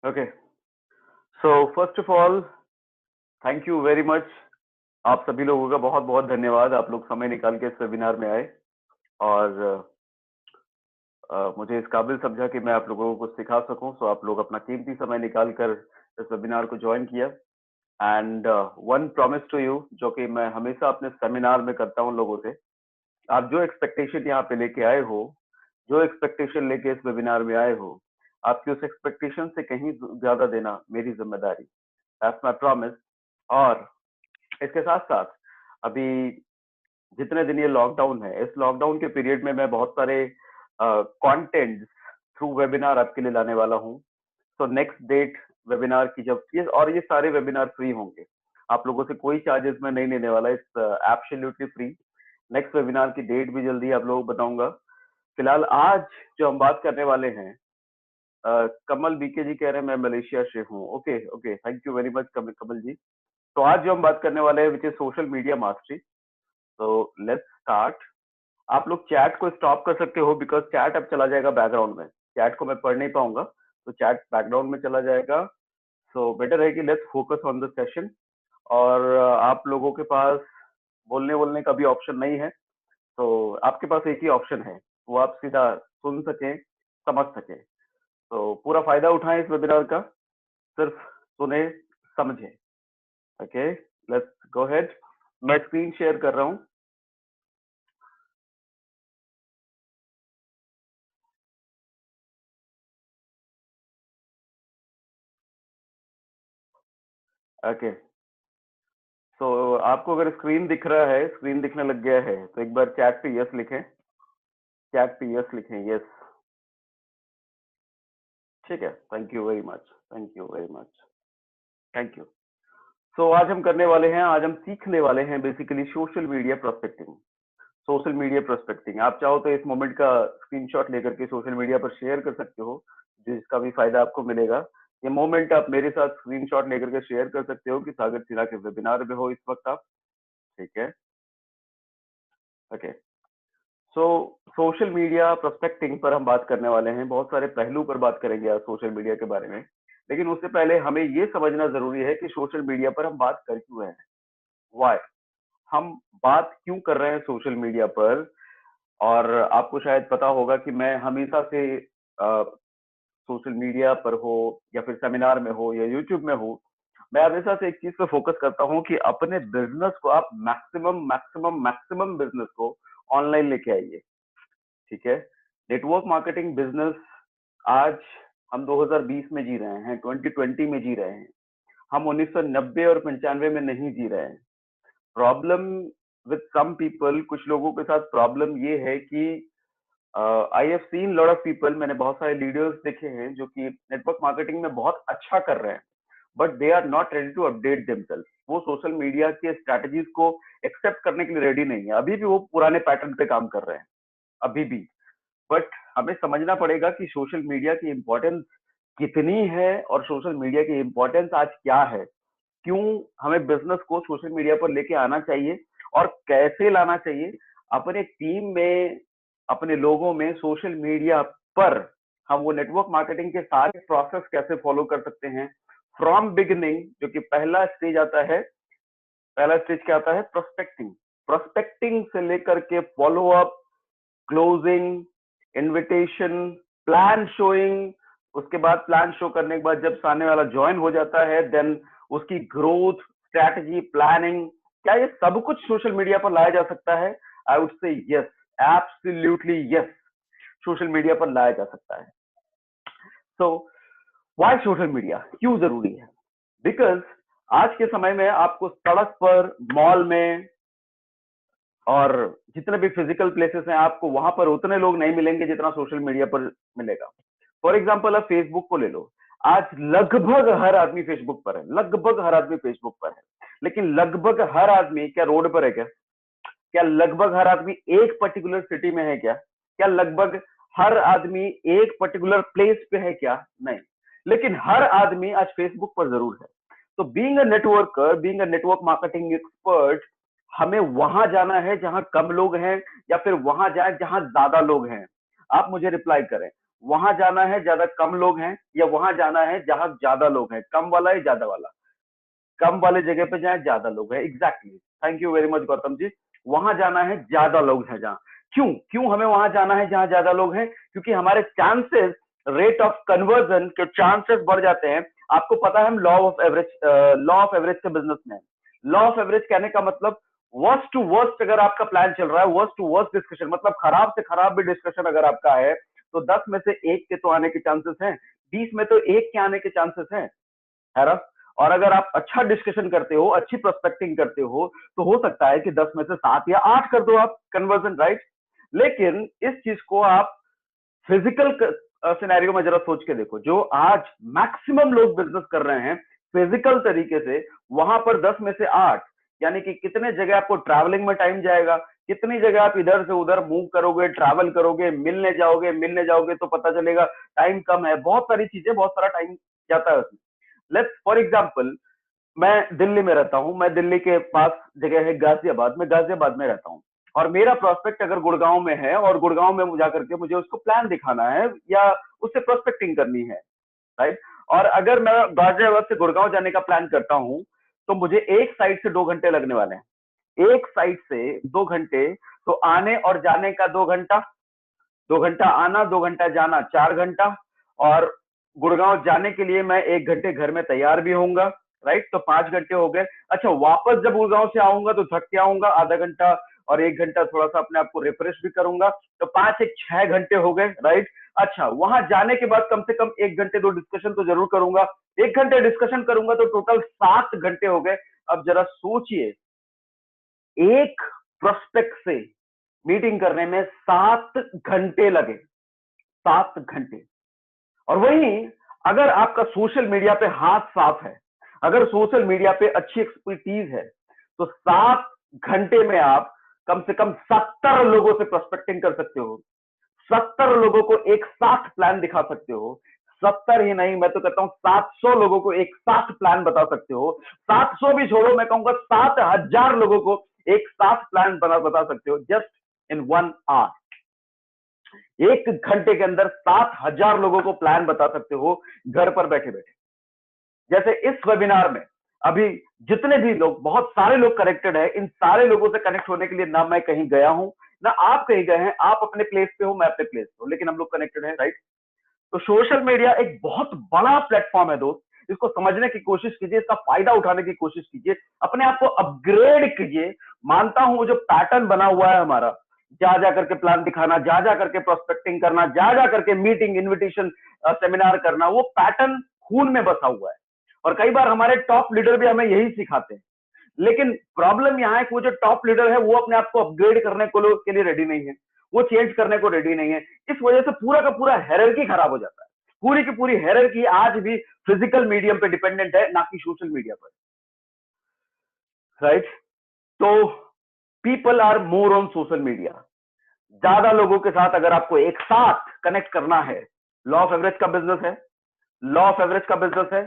Okay, so first of all thank you very much. आप सभी लोगों का बहुत बहुत धन्यवाद, आप लोग समय निकाल के इस वेबिनार में आए और मुझे इस काबिल समझा कि मैं आप लोगों को कुछ सिखा सकूं। सो आप लोग अपना कीमती समय निकाल कर इस वेबिनार को ज्वाइन किया। And one promise to you, जो कि मैं हमेशा अपने सेमिनार में करता हूं लोगों से, आप जो एक्सपेक्टेशन यहाँ पे लेके आए हो, जो एक्सपेक्टेशन लेके इस वेबिनार में आए हो, आपकी उस एक्सपेक्टेशन से कहीं ज्यादा देना मेरी जिम्मेदारी। That's my promise. और इसके साथ साथ अभी जितने दिन ये लॉकडाउन है, इस लॉकडाउन के पीरियड में मैं बहुत सारे कंटेंट थ्रू वेबिनार आपके लिए लाने वाला हूँ। तो नेक्स्ट डेट वेबिनार की जब ये सारे वेबिनार फ्री होंगे, आप लोगों से कोई चार्जेस मैं नहीं लेने वाला, it's absolutely free. Next webinar की डेट भी जल्दी आप लोगों को बताऊंगा। फिलहाल आज जो हम बात करने वाले हैं, कमल बीके जी कह रहे हैं मैं मलेशिया से हूँ। Okay okay, thank you very much Kamal ji. तो आज जो हम बात करने वाले हैं which is social media mastery. तो लेट्स स्टार्ट। आप लोग चैट को स्टॉप कर सकते हो बिकॉज चैट अब चला जाएगा बैकग्राउंड में, चैट को मैं पढ़ नहीं पाऊंगा, तो चैट बैकग्राउंड में चला जाएगा। सो बेटर है कि let's focus on the session. और आप लोगों के पास बोलने बोलने का भी ऑप्शन नहीं है, तो आपके पास एक ही ऑप्शन है, वो आप सीधा सुन सकें, समझ सकें। तो पूरा फायदा उठाएं इस वेबिनार का, सिर्फ सुने, समझे। Okay, let's go head. मैं स्क्रीन शेयर कर रहा हूं। ओके, तो आपको अगर स्क्रीन दिख रहा है, स्क्रीन दिखने लग गया है, तो एक बार चैट पे यस लिखें, चैट पे यस लिखें, यस। ठीक है, thank you very much, thank you very much, thank you. So आज हम करने वाले हैं, आज हम सीखने वाले हैं basically social media prospecting. Social media prospecting, आप चाहो तो इस मोमेंट का स्क्रीनशॉट लेकर के सोशल मीडिया पर शेयर कर सकते हो, जिसका भी फायदा आपको मिलेगा। ये मोमेंट आप मेरे साथ स्क्रीनशॉट लेकर के शेयर कर सकते हो कि सागर सिन्हा के वेबिनार में हो इस वक्त आप। ठीक है, ओके। सो सोशल मीडिया प्रोस्पेक्टिंग पर हम बात करने वाले हैं, बहुत सारे पहलू पर बात करेंगे आज सोशल मीडिया के बारे में। लेकिन उससे पहले हमें ये समझना जरूरी है कि सोशल मीडिया पर हम बात कर क्यों रहे हैं, वाई, हम बात क्यों कर रहे हैं सोशल मीडिया पर। और आपको शायद पता होगा कि मैं हमेशा से सोशल मीडिया पर हो या फिर सेमिनार में हो या यूट्यूब में हो, मैं हमेशा से एक चीज पे फोकस करता हूँ कि अपने बिजनेस को आप मैक्सिमम मैक्सिमम मैक्सिमम बिजनेस को ऑनलाइन लेके आइए। ठीक है, नेटवर्क मार्केटिंग बिजनेस आज हम 2020 में जी रहे हैं, 2020 में जी रहे हैं, हम 1990 और 95 में नहीं जी रहे हैं। प्रॉब्लम विद सम पीपल, कुछ लोगों के साथ प्रॉब्लम ये है कि I have seen lot of people, मैंने बहुत सारे लीडर्स देखे हैं जो कि नेटवर्क मार्केटिंग में बहुत अच्छा कर रहे हैं, but they are not ready to update themselves. वो सोशल मीडिया के स्ट्रैटेजीज को एक्सेप्ट करने के लिए रेडी नहीं है, अभी भी वो पुराने पैटर्न पे काम कर रहे हैं, अभी भी। बट हमें समझना पड़ेगा कि सोशल मीडिया की इंपॉर्टेंस कितनी है और सोशल मीडिया की इंपॉर्टेंस आज क्या है, क्यों हमें बिजनेस को सोशल मीडिया पर लेके आना चाहिए और कैसे लाना चाहिए अपने टीम में, अपने लोगों में। सोशल मीडिया पर हम वो नेटवर्क मार्केटिंग के सारे प्रोसेस कैसे फॉलो कर सकते हैं फ्रॉम बिगिनिंग, जो कि पहला स्टेज आता है। पहला स्टेज क्या आता है, प्रोस्पेक्टिंग। प्रोस्पेक्टिंग से लेकर के follow up, closing, invitation, plan showing, उसके बाद प्लान शो करने के बाद जब सामने वाला ज्वाइन हो जाता है, देन उसकी ग्रोथ स्ट्रैटेजी प्लानिंग, क्या ये सब कुछ सोशल मीडिया पर लाया जा सकता है? I would say yes, absolutely yes, social media पर लाया जा सकता है। सो व्हाई सोशल मीडिया क्यों जरूरी है? बिकॉज आज के समय में आपको सड़क पर, मॉल में और जितने भी फिजिकल प्लेसेस हैं, आपको वहां पर उतने लोग नहीं मिलेंगे जितना सोशल मीडिया पर मिलेगा। फॉर एग्जाम्पल आप फेसबुक को ले लो, आज लगभग हर आदमी फेसबुक पर है, लगभग हर आदमी फेसबुक पर है। लेकिन लगभग हर आदमी क्या रोड पर है? क्या क्या लगभग हर आदमी एक पर्टिकुलर सिटी में है? क्या क्या लगभग हर आदमी एक पर्टिकुलर प्लेस पे है? क्या नहीं। लेकिन हर आदमी आज फेसबुक पर जरूर है। तो being a networker, being a network marketing expert, हमें वहां जाना है जहां कम लोग हैं या फिर वहां जाए जहां ज्यादा लोग हैं? आप मुझे रिप्लाई करें। वहां जाना है ज्यादा कम लोग हैं, या वहां जाना है जहां ज्यादा लोग हैं? कम वाला या ज्यादा वाला? कम वाले जगह पे जाए ज्यादा लोग हैं, exactly. Thank you very much Gautam ji. वहां जाना है ज्यादा लोग हैं जहां। क्यों क्यों हमें वहां जाना है जहां ज्यादा लोग हैं? क्योंकि हमारे चांसेस, रेट ऑफ कन्वर्जन के चांसेस बढ़ जाते हैं। आपको पता है हम लॉ ऑफ एवरेज के बिजनेस में। लॉ ऑफ एवरेज कहने का मतलब वर्स्ट टू वर्स्ट अगर आपका प्लान चल रहा है, वर्स्ट टू वर्स्ट डिस्कशन, मतलब खराब से खराब भी डिस्कशन अगर आपका है, तो 10 में से 1 के तो आने के चांसेस हैं, 20 में तो 1 के आने के चांसेस हैं, है ना? और अगर आप अच्छा डिस्कशन करते हो, अच्छी प्रोस्पेक्टिंग करते हो, तो हो सकता है कि 10 में से 7 या 8 कर दो आप कन्वर्जन, राइट? लेकिन इस चीज को आप फिजिकल सिनेरियो में जरा सोच के देखो। जो आज मैक्सिमम लोग बिजनेस कर रहे हैं फिजिकल तरीके से, वहां पर 10 में से 8, यानी कि कितने जगह आपको ट्रैवलिंग में टाइम जाएगा, कितनी जगह आप इधर से उधर मूव करोगे, ट्रैवल करोगे, मिलने जाओगे तो पता चलेगा टाइम कम है। बहुत सारी चीजें, बहुत सारा टाइम जाता है उसमें। लेट्स फॉर एग्जाम्पल, मैं दिल्ली में रहता हूं, मैं दिल्ली के पास जगह है गाजियाबाद, मैं गाजियाबाद में रहता हूं, और मेरा प्रोस्पेक्ट अगर गुड़गांव में है, और गुड़गांव में जाकर के मुझे उसको प्लान दिखाना है या उससे प्रोस्पेक्टिंग करनी है, राइट? और अगर मैं गाजियाबाद से गुड़गांव जाने का प्लान करता हूं, तो मुझे एक साइड से 2 घंटे लगने वाले हैं। एक साइड से 2 घंटे, तो आने और जाने का 2 घंटा, 2 घंटा आना, 2 घंटा जाना, 4 घंटा। और गुड़गांव जाने के लिए मैं 1 घंटे घर में तैयार भी होऊंगा, राइट? तो 5 घंटे हो गए। अच्छा, वापस जब गुड़गांव से आऊंगा तो थक के आऊंगा, आधा घंटा और 1 घंटा थोड़ा सा अपने आप को रिफ्रेश भी करूंगा, तो 5 एक 6 घंटे हो गए, राइट? अच्छा, वहां जाने के बाद कम से कम 1 घंटे तो डिस्कशन तो जरूर करूंगा, 1 घंटे डिस्कशन करूंगा तो टोटल 7 घंटे हो गए। अब जरा सोचिए, एक प्रोस्पेक्ट से मीटिंग करने में 7 घंटे लगे, 7 घंटे। और वहीं अगर आपका सोशल मीडिया पे हाथ साफ है, अगर सोशल मीडिया पे अच्छी एक्सपर्टीज है, तो 7 घंटे में आप कम से कम 70 लोगों से प्रोस्पेक्टिंग कर सकते हो, 70 लोगों को एक साथ प्लान दिखा सकते हो। 70 ही नहीं, मैं तो कहता हूं 700 लोगों को एक साथ प्लान बता सकते हो। 700 भी छोड़ो, मैं कहूंगा 7000 लोगों को एक साथ प्लान बता सकते हो, जस्ट इन 1 आवर। 1 घंटे के अंदर 7000 लोगों को प्लान बता सकते हो, घर पर बैठे बैठे। जैसे इस वेबिनार में अभी जितने भी लोग, बहुत सारे लोग कनेक्टेड है, इन सारे लोगों से कनेक्ट होने के लिए ना मैं कहीं गया हूं, ना आप कहीं गए हैं। आप अपने प्लेस पे हो, मैं अपने प्लेस पे हूं, लेकिन हम लोग कनेक्टेड हैं, राइट? तो सोशल मीडिया एक बहुत बड़ा प्लेटफॉर्म है दोस्त। इसको समझने की कोशिश कीजिए, इसका फायदा उठाने की कोशिश कीजिए, अपने आप को अपग्रेड कीजिए। मानता हूं वो जो पैटर्न बना हुआ है हमारा, जा करके प्लान दिखाना, जा करके प्रोस्पेक्टिंग करना, जा करके मीटिंग, इनविटेशन, सेमिनार करना, वो पैटर्न खून में बसा हुआ है। और कई बार हमारे टॉप लीडर भी हमें यही सिखाते हैं। लेकिन प्रॉब्लम यहां है कि वो जो टॉप लीडर है, वो अपने आप को अपग्रेड करने के लिए रेडी नहीं है, वो चेंज करने को रेडी नहीं है। इस वजह से पूरा का पूरा हायरार्की खराब हो जाता है। पूरी की पूरी हायरार्की आज भी फिजिकल मीडियम पे डिपेंडेंट है, ना कि सोशल मीडिया पर, राइट? तो people are more on social media. ज्यादा लोगों के साथ अगर आपको एक साथ कनेक्ट करना है, लॉ ऑफ एवरेज का बिजनेस है, लॉ ऑफ एवरेज का बिजनेस है।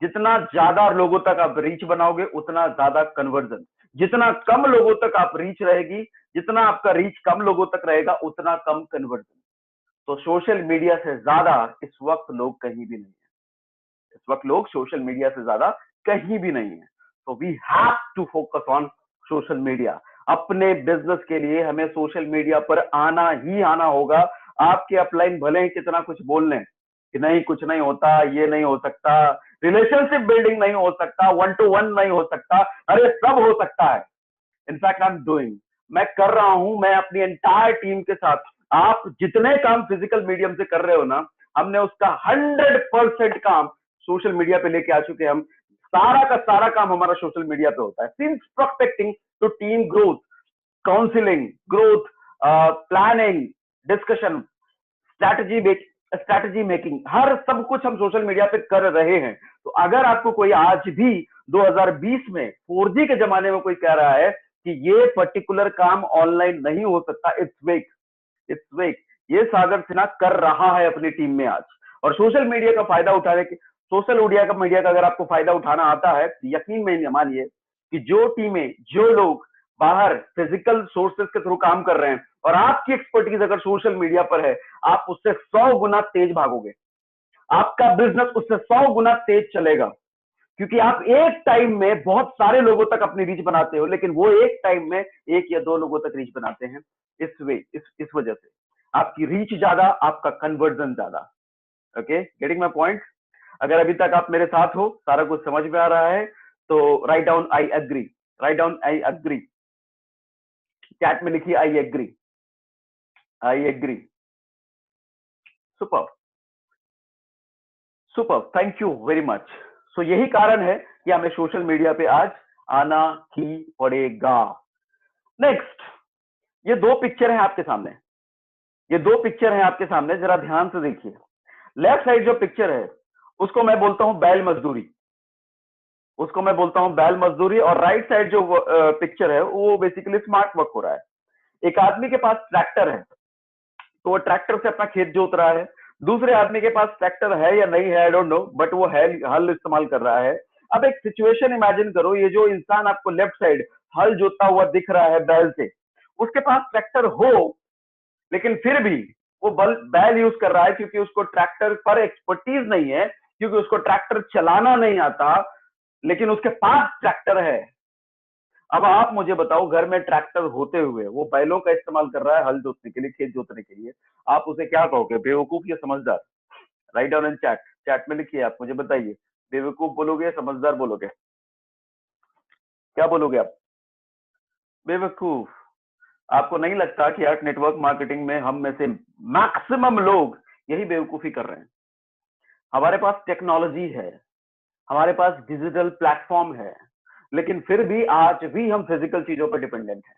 जितना ज्यादा लोगों तक आप रीच बनाओगे, उतना ज्यादा कन्वर्जन। जितना कम लोगों तक आप रीच रहेगी, जितना आपका रीच कम लोगों तक रहेगा, उतना कम कन्वर्जन। तो सोशल मीडिया से ज्यादा इस वक्त लोग कहीं भी नहीं है। इस वक्त लोग सोशल मीडिया से ज्यादा कहीं भी नहीं है। तो we have to focus on social media. अपने बिजनेस के लिए हमें सोशल मीडिया पर आना ही आना होगा। आपके अपलाइन भले ही कितना कुछ बोल लें कि नहीं, कुछ नहीं होता, ये नहीं हो सकता, रिलेशनशिप बिल्डिंग नहीं हो सकता, 1-to-1 नहीं हो सकता, अरे सब हो सकता है। इनफैक्ट आई एम डूइंग, मैं कर रहा हूं, मैं अपनी एंटायर टीम के साथ। आप जितने काम फिजिकल मीडियम से कर रहे हो ना, हमने उसका 100% काम सोशल मीडिया पे लेके आ चुके हैं। हम सारा का सारा काम हमारा सोशल मीडिया पे होता है, since prospecting to team growth, counseling, growth, planning, discussion, strategy making, हर सब कुछ हम सोशल मीडिया पे कर रहे हैं। तो अगर आपको कोई आज भी 2020 में 4G के जमाने में कोई कह रहा है कि ये पर्टिकुलर काम ऑनलाइन नहीं हो सकता, इट्स वेक, इट्स वेक। ये सागर सिन्हा कर रहा है अपनी टीम में आज। और सोशल मीडिया का फायदा उठाने के, सोशल मीडिया का अगर आपको फायदा उठाना आता है, यकीन में मानिए कि जो टीमें, जो लोग बाहर फिजिकल सोर्सेस के थ्रू काम कर रहे हैं, और आपकी एक्सपर्टीज अगर सोशल मीडिया पर है, आप उससे 100 गुना तेज भागोगे, आपका बिजनेस उससे 100 गुना तेज चलेगा, क्योंकि आप एक टाइम में बहुत सारे लोगों तक अपनी रीच बनाते हो, लेकिन वो एक टाइम में एक या दो लोगों तक रीच बनाते हैं। इस वजह से आपकी रीच ज्यादा, आपका कन्वर्जन ज्यादा। Okay, getting my point? अगर अभी तक आप मेरे साथ हो, सारा कुछ समझ में आ रहा है, तो write down I agree, write down I agree, chat में लिखिए I agree, I agree. Super, super, thank you very much. So यही कारण है कि हमें सोशल मीडिया पे आज आना ही पड़ेगा। नेक्स्ट, ये दो पिक्चर हैं आपके सामने, ये दो पिक्चर हैं आपके सामने, जरा ध्यान से देखिए। लेफ्ट साइड जो पिक्चर है उसको मैं बोलता हूं बैल मजदूरी, उसको मैं बोलता हूं बैल मजदूरी, और राइट साइड जो पिक्चर है वो बेसिकली स्मार्ट वर्क हो रहा है। एक आदमी के पास ट्रैक्टर है, तो वो ट्रैक्टर से अपना खेत जोत रहा है। दूसरे आदमी के पास ट्रैक्टर है या नहीं है, आई डोंट नो, बट वो हल इस्तेमाल कर रहा है। अब एक सिचुएशन इमेजिन करो, ये जो इंसान आपको लेफ्ट साइड हल जोतता हुआ दिख रहा है बैल से, उसके पास ट्रैक्टर हो, लेकिन फिर भी वो बैल यूज कर रहा है, क्योंकि उसको ट्रैक्टर पर एक्सपर्टीज नहीं है, क्योंकि उसको ट्रैक्टर चलाना नहीं आता, लेकिन उसके पास ट्रैक्टर है। अब आप मुझे बताओ, घर में ट्रैक्टर होते हुए वो बैलों का इस्तेमाल कर रहा है हल जोतने के लिए, खेत जोतने के लिए, आप उसे क्या कहोगे, बेवकूफ या समझदार? Write down in chat, chat में लिखिए, आप मुझे बताइए, बेवकूफ बोलोगे, समझदार बोलोगे, क्या बोलोगे आप? बेवकूफ। आपको नहीं लगता कि आर्ट नेटवर्क मार्केटिंग में हम में से मैक्सिमम लोग यही बेवकूफी कर रहे हैं? हमारे पास टेक्नोलॉजी है, हमारे पास डिजिटल प्लेटफॉर्म है, लेकिन फिर भी आज भी हम फिजिकल चीजों पर डिपेंडेंट हैं।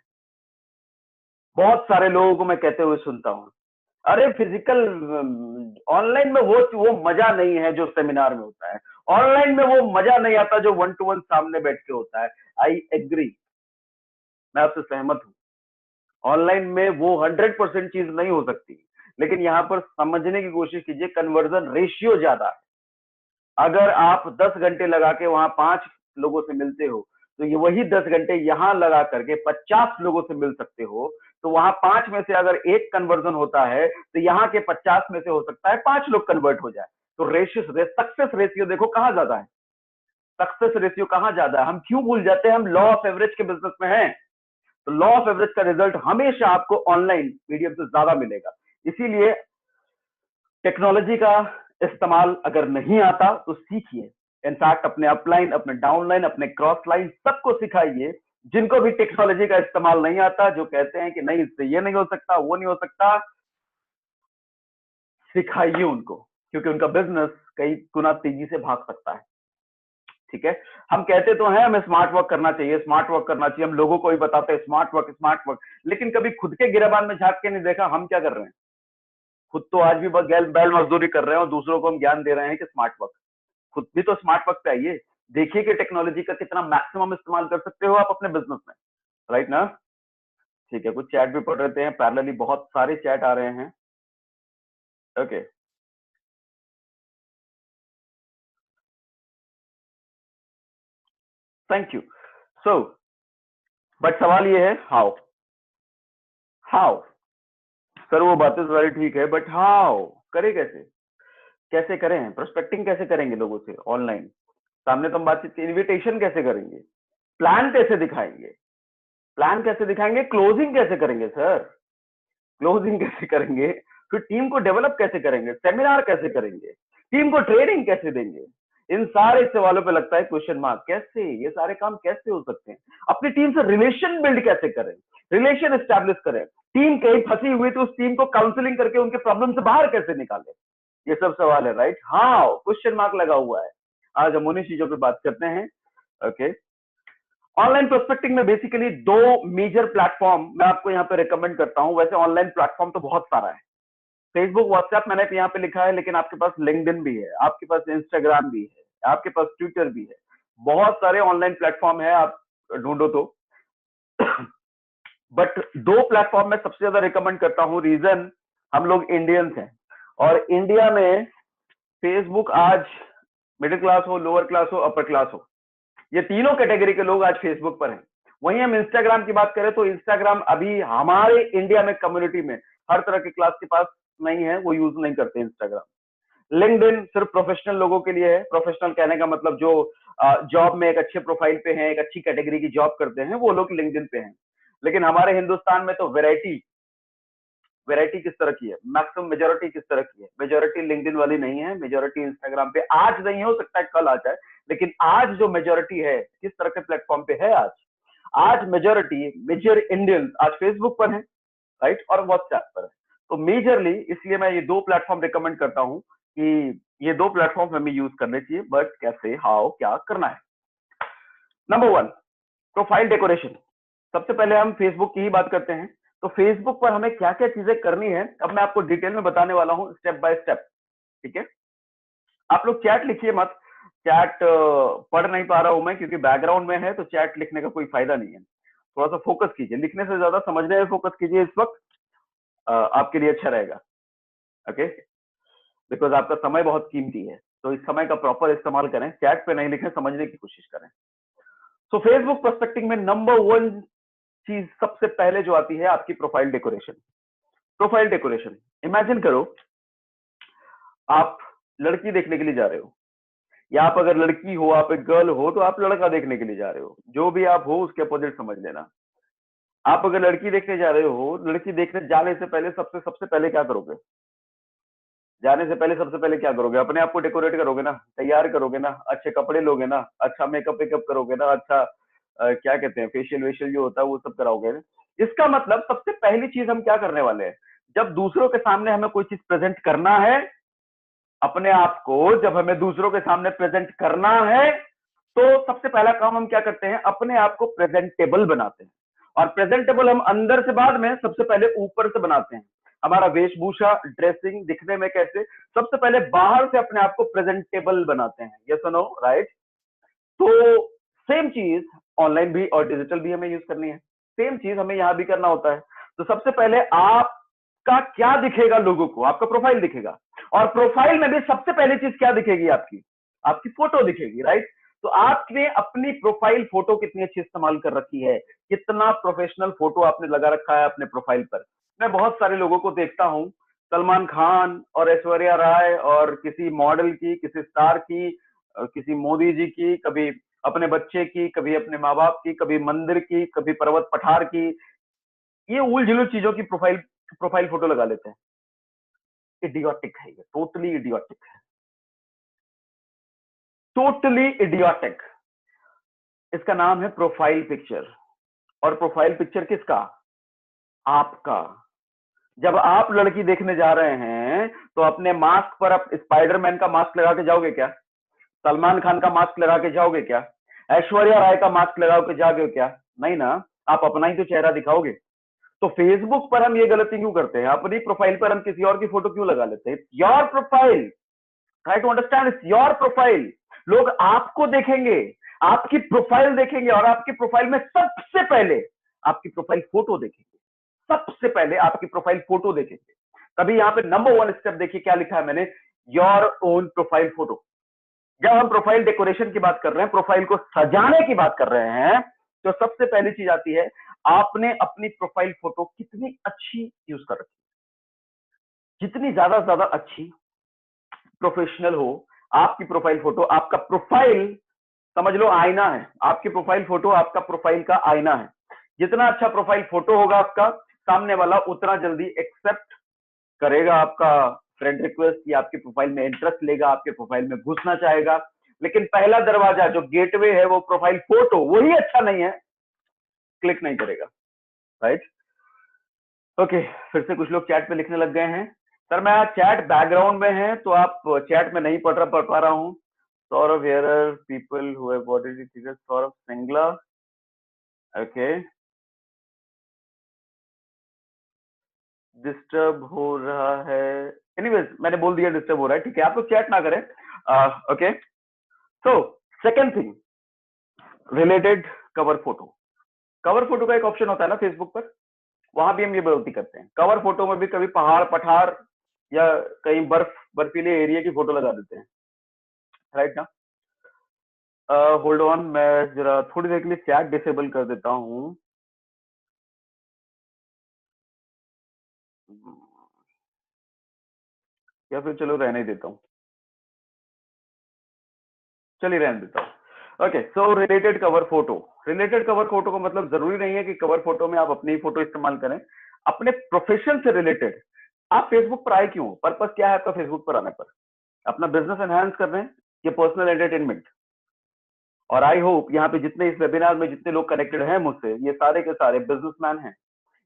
बहुत सारे लोगों को मैं कहते हुए सुनता हूं, अरे फिजिकल, ऑनलाइन में वो मजा नहीं है जो सेमिनार में होता है, ऑनलाइन में वो मजा नहीं आता जो 1-to-1 सामने बैठ के होता है। आई एग्री, मैं आपसे सहमत हूं, ऑनलाइन में वो 100% चीज नहीं हो सकती, लेकिन यहां पर समझने की कोशिश कीजिए, कन्वर्जन रेशियो ज्यादा है। अगर आप 10 घंटे लगा के वहां 5 लोगों से मिलते हो, तो ये वही 10 घंटे यहां लगा करके 50 लोगों से मिल सकते हो, तो वहां 5 में से अगर एक कन्वर्जन होता है, तो यहाँ के 50 में से हो सकता है 5 लोग कन्वर्ट हो जाए। तो रेशियो, सक्सेस रेशियो देखो कहां ज्यादा है, सक्सेस रेशियो कहां ज्यादा है। हम क्यों भूल जाते हैं, हम लॉ ऑफ एवरेज के बिजनेस में हैं, तो लॉ ऑफ एवरेज का रिजल्ट हमेशा आपको ऑनलाइन मीडियम से ज्यादा मिलेगा। इसीलिए टेक्नोलॉजी का इस्तेमाल अगर नहीं आता तो सीखिए, इनफैक्ट अपने अपलाइन, अपने डाउनलाइन, अपने क्रॉस लाइन सबको सिखाइए। जिनको भी टेक्नोलॉजी का इस्तेमाल नहीं आता, जो कहते हैं कि नहीं इससे ये नहीं हो सकता, वो नहीं हो सकता, सिखाइए उनको, क्योंकि उनका बिजनेस कई गुना तेजी से भाग सकता है। ठीक है, हम कहते तो हैं हमें स्मार्ट वर्क करना चाहिए, स्मार्ट वर्क करना चाहिए, हम लोगों को भी बताते हैं स्मार्ट वर्क, स्मार्ट वर्क, लेकिन कभी खुद के गिरेबान में झांक के नहीं देखा हम क्या कर रहे हैं। खुद तो आज भी बैल मजदूरी कर रहे हैं और दूसरों को हम ज्ञान दे रहे हैं कि स्मार्ट वर्क। खुद भी तो स्मार्ट वर्क पे आइए, देखिए कि टेक्नोलॉजी का कितना मैक्सिमम इस्तेमाल कर सकते हो आप अपने बिजनेस में, राइट ना? ठीक है, कुछ चैट भी पढ़ रहे हैं, पैरेलली बहुत सारे चैट आ रहे हैं। Okay, thank you. So but सवाल ये है, हाउ, हाउ सर, वो बातें सारी ठीक है, बट हाउ करे, कैसे, कैसे करें, प्रोस्पेक्टिंग कैसे करेंगे लोगों से ऑनलाइन, सामने तो हम बातचीत, इन्विटेशन कैसे करेंगे, प्लान कैसे दिखाएंगे, प्लान कैसे दिखाएंगे, क्लोजिंग कैसे करेंगे सर, क्लोजिंग कैसे करेंगे, फिर टीम को डेवलप कैसे करेंगे, सेमिनार कैसे करेंगे, टीम को ट्रेनिंग कैसे देंगे, इन सारे सवालों पे लगता है क्वेश्चन मार्क। कैसे ये सारे काम कैसे हो सकते हैं, अपनी टीम से रिलेशन बिल्ड कैसे करें, रिलेशन एस्टैब्लिश करें, टीम कहीं फंसी हुई तो उस टीम को काउंसलिंग करके उनके प्रॉब्लम से बाहर कैसे निकालें, ये सब सवाल है, राइट? हाँ, क्वेश्चन मार्क लगा हुआ है। आज हम उन्हीं चीजों पे बात करते हैं। ओके, ऑनलाइन प्रोस्पेक्टिंग में बेसिकली दो मेजर प्लेटफॉर्म मैं आपको यहाँ पे रिकमेंड करता हूँ। वैसे ऑनलाइन प्लेटफॉर्म तो बहुत सारा है, फेसबुक, व्हाट्सएप मैंने यहाँ पे लिखा है, लेकिन आपके पास लिंक्डइन भी है, आपके पास इंस्टाग्राम भी है, आपके पास ट्विटर भी है, बहुत सारे ऑनलाइन प्लेटफॉर्म है, आप ढूंढो तो। बट दो प्लेटफॉर्म में सबसे ज्यादा रिकमेंड करता हूँ, रीजन हम लोग इंडियंस हैं, और इंडिया में फेसबुक आज मिडिल क्लास हो, लोअर क्लास हो, अपर क्लास हो, ये तीनों कैटेगरी के लोग आज फेसबुक पर हैं। वहीं हम इंस्टाग्राम की बात करें तो इंस्टाग्राम अभी हमारे इंडिया में कम्युनिटी में हर तरह के क्लास के पास नहीं है, वो यूज नहीं करते इंस्टाग्राम। लिंक्डइन सिर्फ प्रोफेशनल लोगों के लिए है। प्रोफेशनल कहने का मतलब जो जॉब में एक अच्छे प्रोफाइल पे हैं, एक अच्छी कैटेगरी की जॉब करते हैं, वो लोग लिंक्डइन पे हैं। लेकिन हमारे हिंदुस्तान में तो वैरायटी वैरायटी किस तरह की है, मैक्सिमम मेजोरिटी किस तरह की है, मेजोरिटी लिंक्डइन वाली नहीं है, मेजोरिटी इंस्टाग्राम पे। आज नहीं हो सकता है कल आ जाए, लेकिन आज जो मेजोरिटी है किस तरह के प्लेटफॉर्म पे है, आज मेजोरिटी मेजर इंडियंस आज फेसबुक पर है, राइट, और व्हाट्सएप पर है। तो मेजरली इसलिए मैं ये दो प्लेटफॉर्म रिकमेंड करता हूं कि ये दो प्लेटफॉर्म हमें यूज करने चाहिए, बट कैसे, हाउ, क्या करना है। Number 1, profile decoration. सबसे पहले हम फेसबुक की ही बात करते हैं। तो फेसबुक पर हमें क्या क्या चीजें करनी है, अब मैं आपको डिटेल में बताने वाला हूं, स्टेप बाय स्टेप। ठीक है, आप लोग चैट लिखिए मत। चैट पढ़ नहीं पा रहा हूं मैं क्योंकि बैकग्राउंड में है, तो चैट लिखने का कोई फायदा नहीं है। थोड़ा सा फोकस कीजिए, लिखने से ज्यादा समझने में फोकस कीजिए इस वक्त, आपके लिए अच्छा रहेगा। ओके, बिकॉज आपका समय बहुत कीमती है, तो इस समय का प्रॉपर इस्तेमाल करें, चैट पे नहीं लिखें, समझने की कोशिश करें। तो फेसबुक प्रोस्पेक्टिंग में नंबर 1 चीज सबसे पहले जो आती है आपकी profile decoration. Profile decoration, imagine करो आप लड़की देखने के लिए जा रहे हो, या आप अगर लड़की हो, आप एक गर्ल हो, तो आप लड़का देखने के लिए जा रहे हो। जो भी आप हो उसके अपोजिट समझ लेना। आप अगर लड़की देखने जा रहे हो, लड़की देखने जाने से पहले सबसे पहले क्या करोगे? जाने से पहले सबसे पहले क्या करोगे? अपने आप को डेकोरेट करोगे ना, तैयार करोगे ना, अच्छे कपड़े लोगे ना, अच्छा मेकअप वेकअप करोगे ना, अच्छा क्या कहते हैं, फेशियल वेशियल जो होता है वो सब कराओगे ना। इसका मतलब सबसे पहली चीज हम क्या करने वाले हैं, जब दूसरों के सामने हमें कोई चीज प्रेजेंट करना है, अपने आप को जब हमें दूसरों के सामने प्रेजेंट करना है, तो सबसे पहला काम हम क्या करते हैं, अपने आप को प्रेजेंटेबल बनाते हैं। और प्रेजेंटेबल हम अंदर से बाद में सबसे पहले ऊपर से बनाते हैं। हमारा वेशभूषा, ड्रेसिंग, दिखने में कैसे, सबसे पहले बाहर से अपने आप को प्रेजेंटेबल बनाते हैं। यस और नो, राइट। तो सेम चीज ऑनलाइन भी और डिजिटल भी हमें यूज करनी है, सेम चीज हमें यहां भी करना होता है। तो सबसे पहले आपका क्या दिखेगा लोगों को, आपका प्रोफाइल दिखेगा, और प्रोफाइल में भी सबसे पहली चीज क्या दिखेगी, आपकी आपकी फोटो दिखेगी, राइट। तो आपने अपनी प्रोफाइल फोटो कितनी अच्छी इस्तेमाल कर रखी है, कितना प्रोफेशनल फोटो आपने लगा रखा है अपने प्रोफाइल पर। मैं बहुत सारे लोगों को देखता हूं, सलमान खान और ऐश्वर्या राय और किसी मॉडल की, किसी स्टार की, किसी मोदी जी की, कभी अपने बच्चे की, कभी अपने माँ बाप की, कभी मंदिर की, कभी पर्वत पठार की, ये उल जुलूल चीजों की प्रोफाइल प्रोफाइल फोटो लगा लेते हैं। इडियोटिक है, ये टोटली इडियोटिक है, टोटली इडियोटिक। इसका नाम है प्रोफाइल पिक्चर। और प्रोफाइल पिक्चर किसका? आपका। जब आप लड़की देखने जा रहे हैं तो अपने मास्क पर आप स्पाइडरमैन का मास्क लगा के जाओगे क्या? सलमान खान का मास्क लगा के जाओगे क्या? ऐश्वर्या राय का मास्क लगा के जाओगे क्या? नहीं ना, आप अपना ही तो चेहरा दिखाओगे। तो फेसबुक पर हम ये गलती क्यों करते हैं, अपनी प्रोफाइल पर हम किसी और की फोटो क्यों लगा लेते हैं? Your profile, try to understand, it's your profile. लोग आपको देखेंगे, आपकी प्रोफाइल देखेंगे, और आपकी प्रोफाइल में सबसे पहले आपकी प्रोफाइल फोटो देखेंगे, सबसे पहले आपकी प्रोफाइल फोटो देखेंगे। तभी यहाँ पे नंबर 1 स्टेप देखिए क्या लिखा है मैंने, योर ओन प्रोफाइल फोटो। जब हम प्रोफाइल डेकोरेशन की बात कर रहे हैं, प्रोफाइल को सजाने की बात कर रहे हैं, तो सबसे पहली चीज आती है, आपने अपनी प्रोफाइल फोटो कितनी अच्छी यूज कर रखी है। जितनी ज्यादा ज्यादा अच्छी, प्रोफेशनल हो आपकी प्रोफाइल फोटो, आपका प्रोफाइल समझ लो आईना है। आपकी प्रोफाइल फोटो आपका प्रोफाइल का आईना है। जितना अच्छा प्रोफाइल फोटो होगा आपका, सामने वाला उतना जल्दी एक्सेप्ट करेगा आपका फ्रेंड रिक्वेस्ट, या आपके प्रोफाइल में इंटरेस्ट लेगा, आपके प्रोफाइल में घुसना चाहेगा। लेकिन पहला दरवाजा जो गेटवे है वो प्रोफाइल फोटो, वही अच्छा नहीं है, क्लिक नहीं करेगा, राइट। ओके, फिर से कुछ लोग चैट पे लिखने लग गए हैं, सर मैं चैट बैकग्राउंड में है तो आप चैट में नहीं पढ़ पा रहा हूँ। Saurabh here people who have already teacher, Saurabh Singla, okay. Disturb हो रहा है, एनीवेज मैंने बोल दिया डिस्टर्ब हो रहा है, ठीक है, आप लोग चैट ना करें। Okay, so second thing, related cover photo. Cover photo का एक ऑप्शन होता है ना फेसबुक पर, वहां भी हम ये गलती करते हैं। कवर फोटो में भी कभी पहाड़ पठार या कहीं बर्फीले एरिया की फोटो लगा देते हैं, राइट ना। होल्ड ऑन, मैं जरा थोड़ी देर के लिए चैट डिसेबल कर देता हूँ। या फिर चलो रहने देता हूँ, चलिए रहने देता हूँ। ओके, सो related cover photo. Related cover photo का मतलब जरूरी नहीं है कि कवर फोटो में आप अपनी फोटो इस्तेमाल करें, अपने प्रोफेशन से रिलेटेड आप फेसबुक पर आए क्यों, पर्पस क्या है आपका फेसबुक पर आने पर? अपना बिजनेस एनहांस कर रहे हैं या पर्सनल एंटरटेनमेंट? और आई होप यहाँ पे जितने इस वेबिनार में जितने लोग कनेक्टेड हैं मुझसे, ये सारे के सारे बिजनेसमैन हैं,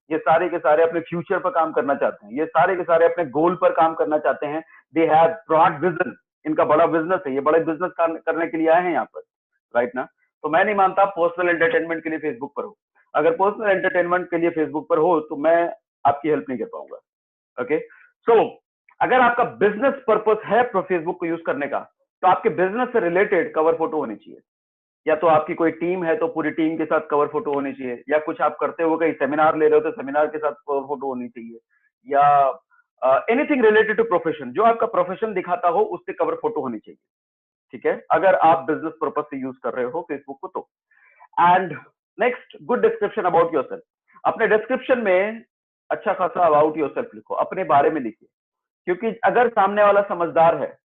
ये सारे के सारे अपने फ्यूचर पर काम करना चाहते हैं, ये सारे के सारे अपने गोल पर काम करना चाहते हैं। दे हैव ब्रॉड विजन, इनका बड़ा बिजनेस है, ये बड़े बिजनेस करने के लिए आए हैं यहाँ पर, राइट ना? तो मैं नहीं मानता पर्सनल एंटरटेनमेंट के लिए फेसबुक पर हो। अगर पर्सनल एंटरटेनमेंट के लिए फेसबुक पर हो तो मैं आपकी हेल्प नहीं कर पाऊंगा। ओके, सो अगर आपका बिजनेस पर्पस है फेसबुक को यूज करने का, तो आपके बिजनेस से रिलेटेड कवर फोटो होनी चाहिए। या तो आपकी कोई टीम है तो पूरी टीम के साथ कवर फोटो होनी चाहिए, या कुछ आप करते हो, कहीं सेमिनार ले रहे हो तो सेमिनार के साथ कवर फोटो होनी चाहिए, या एनीथिंग रिलेटेड टू प्रोफेशन, जो आपका प्रोफेशन दिखाता हो उससे कवर फोटो होनी चाहिए। ठीक है, अगर आप बिजनेस पर्पज से यूज कर रहे हो फेसबुक को तो। And next, good description about yourself. अपने डिस्क्रिप्शन में अच्छा खासा अबाउट योरसेल्फ लिखो, अपने बारे में लिखिए। क्योंकि अगर सामने वाला समझदार है,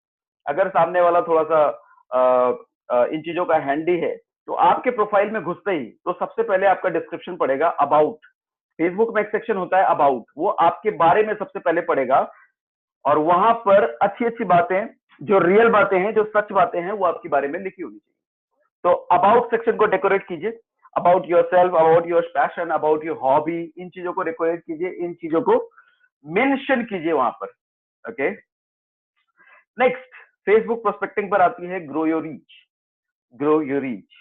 अगर सामने वाला थोड़ा सा इन चीजों का हैंडी है, तो आपके प्रोफाइल में घुसते ही तो सबसे पहले आपका डिस्क्रिप्शन पड़ेगा अबाउट। फेसबुक में एक सेक्शन होता है अबाउट, वो आपके बारे में सबसे पहले पड़ेगा, और वहां पर अच्छी अच्छी बातें, जो रियल बातें हैं, जो सच बातें हैं, वो आपके बारे में लिखी होनी चाहिए। तो अबाउट सेक्शन को डेकोरेट कीजिए, about yourself, about your passion, about your hobby, इन चीजों को डेकोरेट कीजिए, इन चीजों को मेंशन कीजिए वहां पर। ओके, नेक्स्ट, फेसबुक प्रोस्पेक्टिंग पर आती है grow your reach. Grow your reach.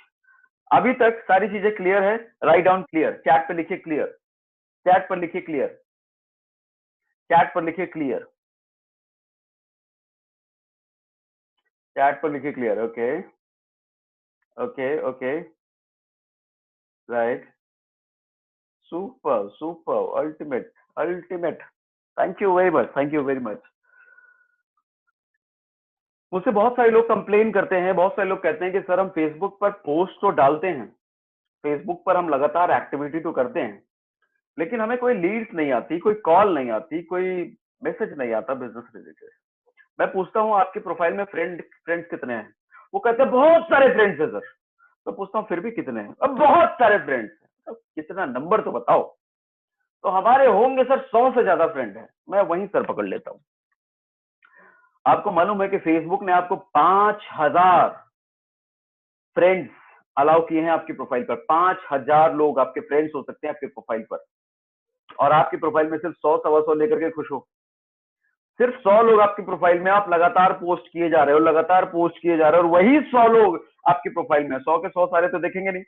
अभी तक सारी चीजें क्लियर है? राइट डाउन क्लियर, चैट पर लिखिए क्लियर, चैट पर लिखिए क्लियर, चैट पर लिखिए क्लियर, चैट पर लिखिए clear. Okay okay okay, right, super super, ultimate ultimate, thank you very much, thank you very much. मुझसे बहुत सारे लोग कंप्लेन करते हैं, बहुत सारे लोग कहते हैं कि सर हम फेसबुक पर पोस्ट तो डालते हैं, फेसबुक पर हम लगातार एक्टिविटी तो करते हैं, लेकिन हमें कोई लीड्स नहीं आती, कोई कॉल नहीं आती, कोई मैसेज नहीं आता बिजनेस रिलेटेड। मैं पूछता हूँ आपके प्रोफाइल में फ्रेंड्स कितने हैं? वो कहते हैं बहुत सारे फ्रेंड्स है सर। मैं पूछता हूँ फिर भी कितने हैं? अब बहुत सारे फ्रेंड्स हैं। तो कितना नंबर तो बताओ। तो हमारे होंगे सर 100 से ज्यादा फ्रेंड है। मैं वहीं सर पकड़ लेता हूँ। आपको मालूम है कि फेसबुक ने आपको 5000 फ्रेंड्स अलाउ किए हैं आपकी प्रोफाइल पर। 5000 लोग आपके फ्रेंड्स हो सकते हैं आपके प्रोफाइल पर, और आपकी प्रोफाइल में सिर्फ 100 सवा 100 लेकर के खुश हो। सिर्फ 100 लोग आपकी प्रोफाइल में, आप लगातार पोस्ट किए जा रहे हो, लगातार पोस्ट किए जा रहे हो, और वही 100 लोग आपकी प्रोफाइल में। 100 के 100 सारे तो देखेंगे नहीं,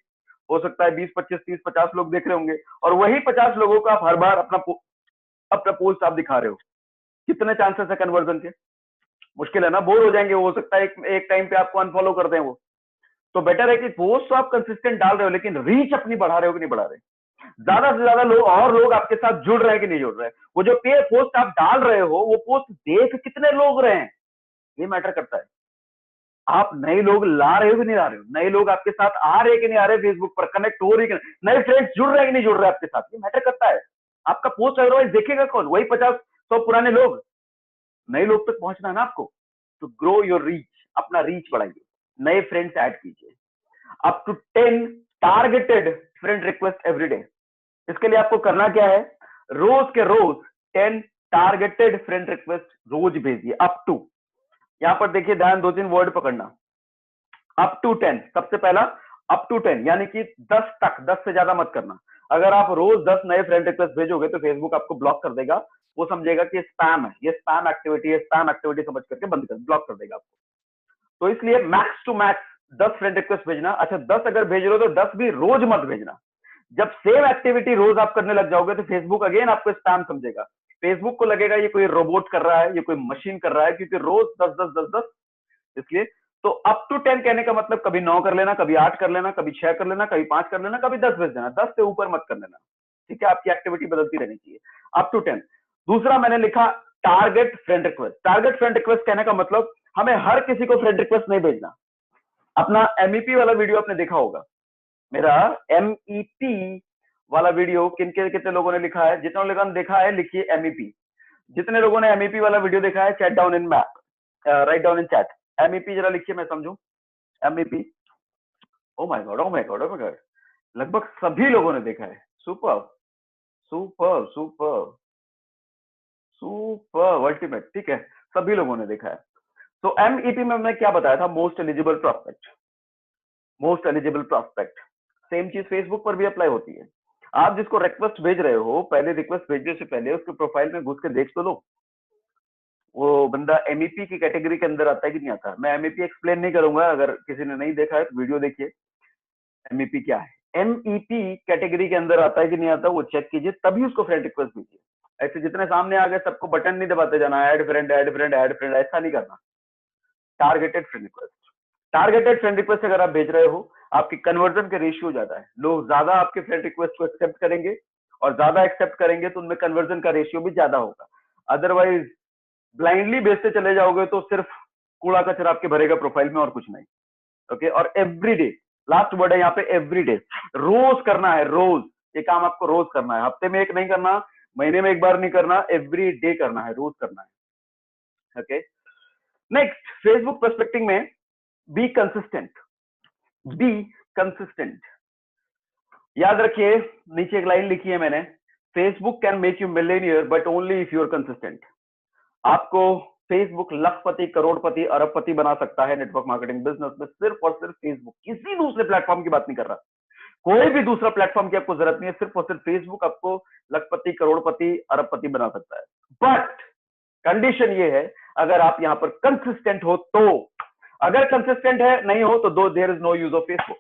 हो सकता है 20 25 30 50 लोग देख रहे होंगे, और वही 50 लोगों का आप हर बार अपना पोस्ट आप दिखा रहे हो। कितने चांसेस है कन्वर्जन के? मुश्किल है ना, बोर हो जाएंगे। हो सकता है एक टाइम पे आपको अनफॉलो कर दें वो। तो बेटर है कि पोस्ट तो आप कंसिस्टेंट डाल रहे हो, लेकिन रीच अपनी बढ़ा रहे हो कि नहीं बढ़ा रहे? ज्यादा से ज्यादा लोग और लोग आपके साथ जुड़ रहे हैं कि नहीं जुड़ रहे हैं? वो जो पे पोस्ट आप डाल रहे हो, वो पोस्ट देख कितने लोग रहे हैं, ये मैटर करता है। आप नए लोग ला रहे हो कि नहीं ला रहे हो? नए लोग आपके साथ आ रहे कि नहीं आ रहे? फेसबुक पर कनेक्ट हो रहे कि नहीं? नए फ्रेंड्स जुड़ रहे कि नहीं जुड़ रहे आपके साथ? ये मैटर करता है। आपका पोस्ट अदरवाइज देखेगा कौन? वही 50 100 पुराने लोग। नए लोग तक पहुंचना है ना आपको। तो ग्रो योर रीच, अपना रीच बढ़ाइए, नए फ्रेंड्स ऐड कीजिए। Up to 10 targeted friend request every day. इसके लिए आपको करना क्या है? रोज के रोज 10 टारगेटेड फ्रेंड रिक्वेस्ट रोज भेजिए। अप टू, यहां पर देखिए ध्यान, 2-3 वर्ड पकड़ना। अप टू 10, सबसे पहला अप टू 10, यानी कि 10 तक, 10 से ज्यादा मत करना। अगर आप रोज 10 नए फ्रेंड रिक्वेस्ट भेजोगे तो फेसबुक आपको ब्लॉक कर देगा। वो समझेगा कि स्पैम है, ये स्पैम एक्टिविटी है, स्पैम एक्टिविटी समझ करके बंद कर, ब्लॉक कर देगा आपको। तो इसलिए max to max 10 friend request भेजना। अच्छा, 10 अगर भेज रहे हो तो 10 भी रोज मत भेजना। जब सेम एक्टिविटी रोज आप करने लग जाओगे तो फेसबुक अगेन आपको स्पैम समझेगा। फेसबुक को लगेगा ये कोई रोबोट कर रहा है, ये कोई मशीन कर रहा है, क्योंकि रोज 10 10 10 10। इसलिए तो अप टू 10 कहने का मतलब कभी 9 कर लेना, कभी 8 कर लेना, कभी 6 कर लेना, कभी 5 कर लेना, कभी 10 भेज देना। 10 से ऊपर मत कर लेना। ठीक है, आपकी एक्टिविटी बदलती रहनी चाहिए। Up to 10। दूसरा मैंने लिखा target friend request. Target friend request कहने का मतलब हमें हर किसी को फ्रेंड रिक्वेस्ट नहीं भेजना। अपना MEP वाला वीडियो आपने देखा होगा, मेरा MEP वाला वीडियो किनके कितने लोगों ने लिखा है? जितने लोगों ने देखा है लिखिए MEP। जितने लोगों ने MEP वाला वीडियो देखा है, chat down in map, write down in chat. MEP जरा लिखिए, मैं समझूं। MEP, oh my God, oh my God, oh my God, लगभग सभी लोगों ने देखा है। Super super super super ultimate, ठीक है, सभी लोगों ने देखा है। तो MEP में मैं क्या बताया था? Most eligible prospect, most eligible prospect. Same चीज फेसबुक पर भी अप्लाई होती है। आप जिसको रिक्वेस्ट भेज रहे हो, पहले रिक्वेस्ट भेजने से पहले उसके प्रोफाइल में घुस के देख तो लो, वो बंदा MEP की कैटेगरी के अंदर आता है कि नहीं आता। मैं MEP एक्सप्लेन नहीं करूंगा, अगर किसी ने नहीं देखा है तो वीडियो देखिए। MEP क्या है, MEP कैटेगरी के अंदर आता है कि नहीं आता, वो चेक कीजिए, तभी उसको फ्रेंड रिक्वेस्ट भेजिए। ऐसे जितने सामने आ गए सबको बटन नहीं दबाते जाना, add friend add friend add friend, ऐसा नहीं करना। Targeted friend request, targeted friend request अगर आप भेज रहे हो, आपकी कन्वर्जन के रेशियो ज्यादा है, लोग ज्यादा आपके फ्रेंड रिक्वेस्ट को एक्सेप्ट करेंगे, और ज्यादा एक्सेप्ट करेंगे तो उनमें कन्वर्जन का रेशियो भी ज्यादा होगा। अदरवाइज ब्लाइंडली भेजते चले जाओगे तो सिर्फ कूड़ा कचरा आपके भरेगा प्रोफाइल में और कुछ नहीं। ओके, और एवरी डे, लास्ट वर्ड है यहाँ पे, एवरी डे, रोज करना है, रोज। ये काम आपको रोज करना है, हफ्ते में एक नहीं करना, महीने में एक बार नहीं करना, एवरी डे करना है, रोज करना है। ओके, नेक्स्ट, फेसबुक प्रोस्पेक्टिंग में बी कंसिस्टेंट, बी कंसिस्टेंट। याद रखिए, नीचे एक लाइन लिखी है मैंने, Facebook can make you millionaire but only if you are consistent. आपको फेसबुक लखपति, करोड़पति, अरबपति बना सकता है नेटवर्क मार्केटिंग बिजनेस में, सिर्फ और सिर्फ फेसबुक, किसी दूसरे प्लेटफॉर्म की बात नहीं कर रहा। कोई भी दूसरा प्लेटफॉर्म की आपको जरूरत नहीं है, सिर्फ और सिर्फ फेसबुक आपको लखपति, करोड़पति, अरबपति बना सकता है। बट कंडीशन ये है, अगर आप यहां पर कंसिस्टेंट हो तो। अगर कंसिस्टेंट है नहीं हो तो दो, there is no use of Facebook.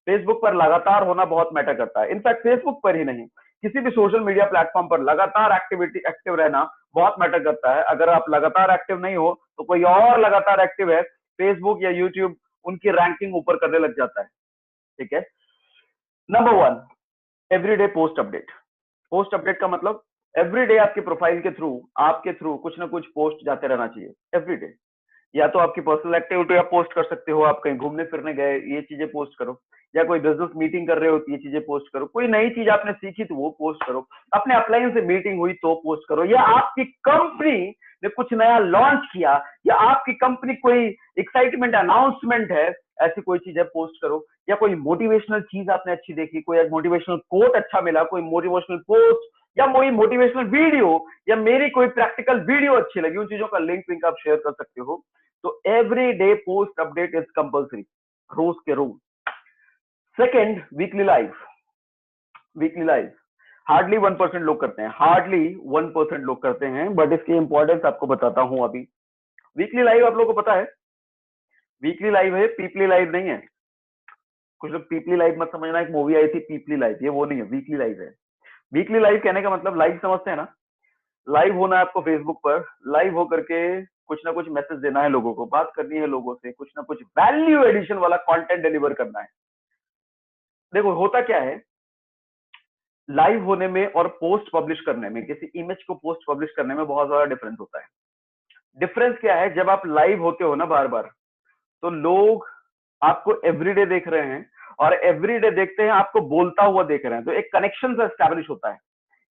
Facebook पर लगातार होना बहुत मैटर करता है। इनफैक्ट फेसबुक पर ही नहीं, किसी भी सोशल मीडिया प्लेटफॉर्म पर लगातार एक्टिव रहना बहुत मैटर करता है। अगर आप लगातार एक्टिव नहीं हो तो कोई और लगातार एक्टिव है, फेसबुक या यूट्यूब उनकी रैंकिंग ऊपर करने लग जाता है। ठीक है, number 1, everyday post update. Post update का मतलब एवरीडे आपके प्रोफाइल के थ्रू, आपके थ्रू कुछ ना कुछ पोस्ट जाते रहना चाहिए एवरीडे। या तो आपकी पर्सनल एक्टिविटी आप पोस्ट कर सकते हो, आप कहीं घूमने फिरने गए, ये चीजें पोस्ट करो, या कोई बिजनेस मीटिंग कर रहे हो तो ये चीजें पोस्ट करो, कोई नई चीज आपने सीखी तो वो पोस्ट करो, अपने अपलाइन से मीटिंग हुई तो पोस्ट करो, या आपकी कंपनी ने कुछ नया लॉन्च किया, या आपकी कंपनी कोई एक्साइटमेंट अनाउंसमेंट है, ऐसी कोई चीज है पोस्ट करो, या कोई मोटिवेशनल चीज आपने अच्छी देखी, कोई मोटिवेशनल कोट अच्छा मिला, कोई मोटिवेशनल पोस्ट, या कोई मोटिवेशनल वीडियो, या मेरी कोई प्रैक्टिकल वीडियो अच्छी लगी, उन चीजों का लिंक आप शेयर कर सकते हो। तो every day post update is compulsory, रोज के रोज। Second, weekly live. Weekly live hardly 1% लोग करते हैं, हार्डली 1% लोग करते हैं, बट इसकी इंपॉर्टेंस आपको बताता हूं अभी। वीकली लाइव आप लोगों को पता है, वीकली लाइव है, पीपली लाइव नहीं है। कुछ लोग पीपली लाइव मत समझना, एक मूवी आई थी पीपली लाइव, ये वो नहीं है, वीकली लाइव है। वीकली लाइव कहने का मतलब, लाइव समझते हैं ना, लाइव होना है आपको फेसबुक पर, लाइव होकर के कुछ ना कुछ मैसेज देना है लोगों को, बात करनी है लोगों से, कुछ ना कुछ वैल्यू एडिशन वाला कंटेंट डिलीवर करना है। देखो होता क्या है, लाइव होने में और पोस्ट पब्लिश करने में, किसी इमेज को पोस्ट पब्लिश करने में बहुत ज्यादा डिफरेंस होता है। डिफरेंस क्या है, जब आप लाइव होते हो ना बार बार, तो लोग आपको एवरीडे देख रहे हैं, और एवरीडे देखते हैं आपको बोलता हुआ देख रहे हैं, तो एक कनेक्शन सा एस्टैब्लिश होता है,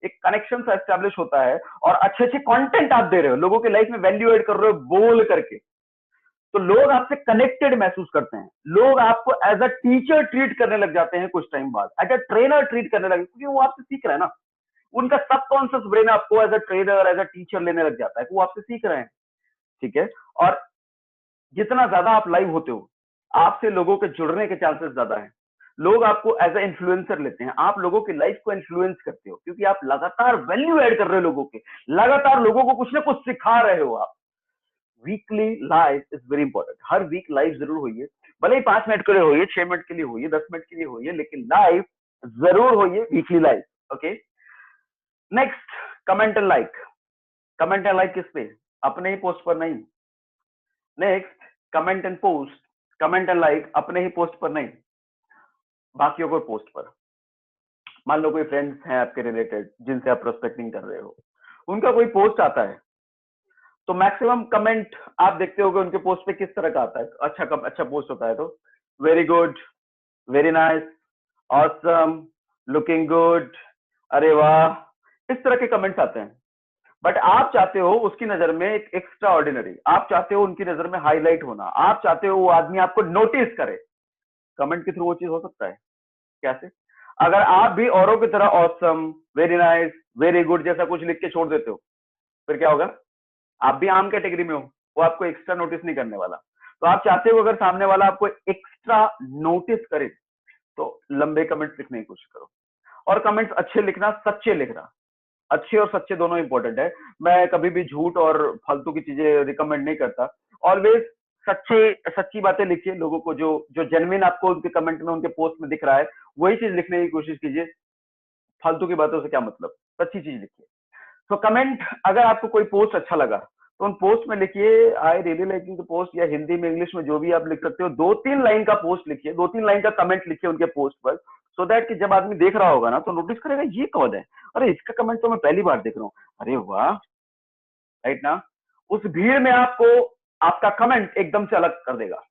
एक कनेक्शन सा एस्टैब्लिश होता है, और अच्छे अच्छे कंटेंट आप दे रहे हो, लोगों की लाइफ में वैल्यू ऐड कर रहे हो बोल करके, तो लोग आपसे कनेक्टेड महसूस करते हैं, लोग आपको एज अ टीचर ट्रीट करने लग जाते हैं, कुछ टाइम बाद एज अ ट्रेनर ट्रीट करने लगे, क्योंकि वो आपसे सीख रहे हैं ना, उनका सबकॉन्शियस ब्रेन आपको as a trainer, as a teacher लेने लग जाता है, वो आपसे सीख रहे हैं। ठीक है, और जितना ज्यादा आप लाइव होते हो, आपसे लोगों के जुड़ने के चांसेस ज्यादा है, लोग आपको एज ए इन्फ्लुएंसर लेते हैं, आप लोगों की लाइफ को इन्फ्लुएंस करते हो, क्योंकि आप लगातार वैल्यू ऐड कर रहे हो लोगों के, लगातार लोगों को कुछ ना कुछ सिखा रहे हो आप। Weekly live is very important, हर वीक लाइव जरूर होइए, भले ही 5 मिनट के लिए होइए, 6 मिनट के लिए होइए, 10 मिनट के लिए होइए, लेकिन लाइव जरूर होइए, weekly live. Okay, next, comment and like. Comment and like किस पे? अपने ही पोस्ट पर नहीं। Next, comment and post, comment and like अपने ही पोस्ट पर नहीं, बाकियों को पोस्ट पर। मान लो कोई फ्रेंड्स हैं आपके रिलेटेड जिनसे आप प्रोस्पेक्टिंग कर रहे हो, उनका कोई पोस्ट आता है, तो मैक्सिमम कमेंट आप देखते होगे उनके पोस्ट पे किस तरह का आता है, अच्छा अच्छा पोस्ट होता है तो very good, very nice, awesome, looking good, अरे वाह, इस तरह के कमेंट्स आते हैं। बट आप चाहते हो उसकी नजर में एक एक्स्ट्रा ऑर्डिनरी, आप चाहते हो उनकी नजर में हाईलाइट होना, आप चाहते हो वो आदमी आपको नोटिस करे। कमेंट के थ्रू वो चीज हो सकता है। कैसे? अगर आप भी औरों की तरह awesome, very nice, very good जैसा कुछ लिख के छोड़ देते हो, फिर क्या होगा? आप भी आम कैटेगरी में हो, वो आपको एक्स्ट्रा नोटिस नहीं करने वाला। तो आप चाहते हो अगर सामने वाला आपको एक्स्ट्रा नोटिस करे, तो लंबे कमेंट्स लिखने की कोशिश करो। और कमेंट्स अच्छे लिखना, सच्चे लिखना। अच्छे और सच्चे दोनों इंपॉर्टेंट है। मैं कभी भी झूठ और फालतू की चीजें रिकमेंड नहीं करता। ऑलवेज सच्चे सच्ची बातें लिखिए, लोगों को जो जो जेन्युइन आपको उनके कमेंट में, उनके पोस्ट में दिख रहा है, वही चीज लिखने की कोशिश कीजिए। फालतू की बातों से क्या मतलब, सच्ची चीज लिखिए। तो कमेंट, अगर आपको कोई पोस्ट अच्छा लगा तो उन पोस्ट में लिखिए I really liking the post, या हिंदी में इंग्लिश में जो भी आप लिख सकते हो, 2-3 लाइन का पोस्ट लिखिए, 2-3 लाइन का कमेंट लिखिए उनके पोस्ट पर, सो दैट कि जब आदमी देख रहा होगा ना तो नोटिस करेगा ये कौन है, अरे इसका कमेंट तो मैं पहली बार देख रहा हूँ, अरे वाह, राइट ना? उस भीड़ में आपको आपका कमेंट एकदम से अलग कर देगा।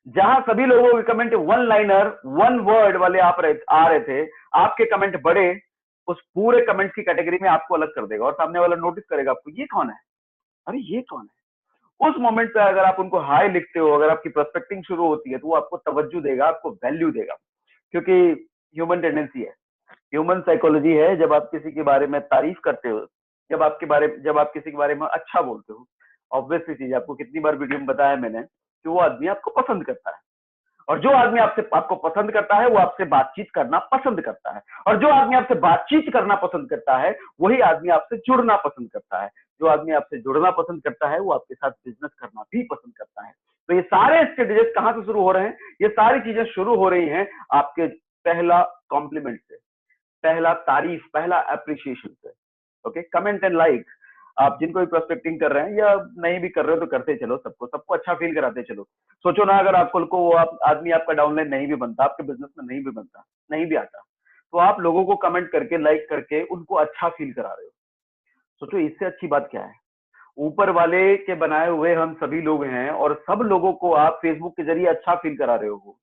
जहां सभी लोगों के comment one liner, one word वाले आ रहे थे, आपके कमेंट बड़े, उस पूरे कमेंट की कैटेगरी में आपको अलग कर देगा और सामने वाला नोटिस करेगा आपको, ये कौन है, अरे ये कौन है। उस मोमेंट पे अगर आप उनको हाई लिखते हो, अगर आपकी प्रोस्पेक्टिंग शुरू होती है, तो वो आपको तवज्जो देगा, आपको वैल्यू देगा। क्योंकि ह्यूमन टेंडेंसी है, ह्यूमन साइकोलॉजी है, जब आप किसी के बारे में तारीफ करते हो, जब आप किसी के बारे में अच्छा बोलते हो, ऑब्वियसली चीज, आपको कितनी बार वीडियो में बताया मैंने कि वो आदमी आपको पसंद करता है। और जो आदमी आपको पसंद करता है, वो आपसे बातचीत करना पसंद करता है। और जो आदमी आपसे बातचीत करना पसंद करता है, वही आदमी आपसे जुड़ना पसंद करता है। जो आदमी आपसे जुड़ना पसंद करता है, वो आपके साथ बिजनेस करना भी पसंद करता है। तो ये सारे स्ट्रेटेजीज कहां से शुरू हो रहे हैं? ये सारी चीजें शुरू हो रही हैं आपके पहला कॉम्प्लीमेंट से, पहला तारीफ, पहला अप्रिशिएशन से। Okay, comment and like. आप जिनको भी प्रोस्पेक्टिंग कर रहे हैं या नहीं भी कर रहे हो तो करते चलो, सबको सबको अच्छा फील कराते चलो। सोचो ना, अगर आपको को वो आदमी आपका डाउनलाइन नहीं भी बनता, आपके बिजनेस में नहीं भी बनता, नहीं भी आता, तो आप लोगों को कमेंट करके, लाइक करके उनको अच्छा फील करा रहे हो। सोचो इससे अच्छी बात क्या है? ऊपर वाले के बनाए हुए हम सभी लोग हैं और सब लोगों को आप फेसबुक के जरिए अच्छा फील करा रहे हो।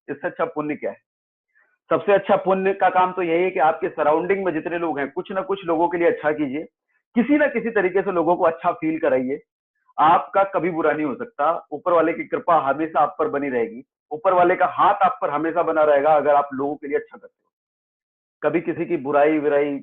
इससे अच्छा पुण्य क्या है? सबसे अच्छा पुण्य का काम तो यही है कि आपके सराउंडिंग में जितने लोग हैं, कुछ ना कुछ लोगों के लिए अच्छा कीजिए, किसी ना किसी तरीके से लोगों को अच्छा फील कराइए। आपका कभी बुरा नहीं हो सकता, ऊपर वाले की कृपा हमेशा आप पर बनी रहेगी, ऊपर वाले का हाथ आप पर हमेशा बना रहेगा अगर आप लोगों के लिए अच्छा करते हो। कभी किसी की बुराई विराई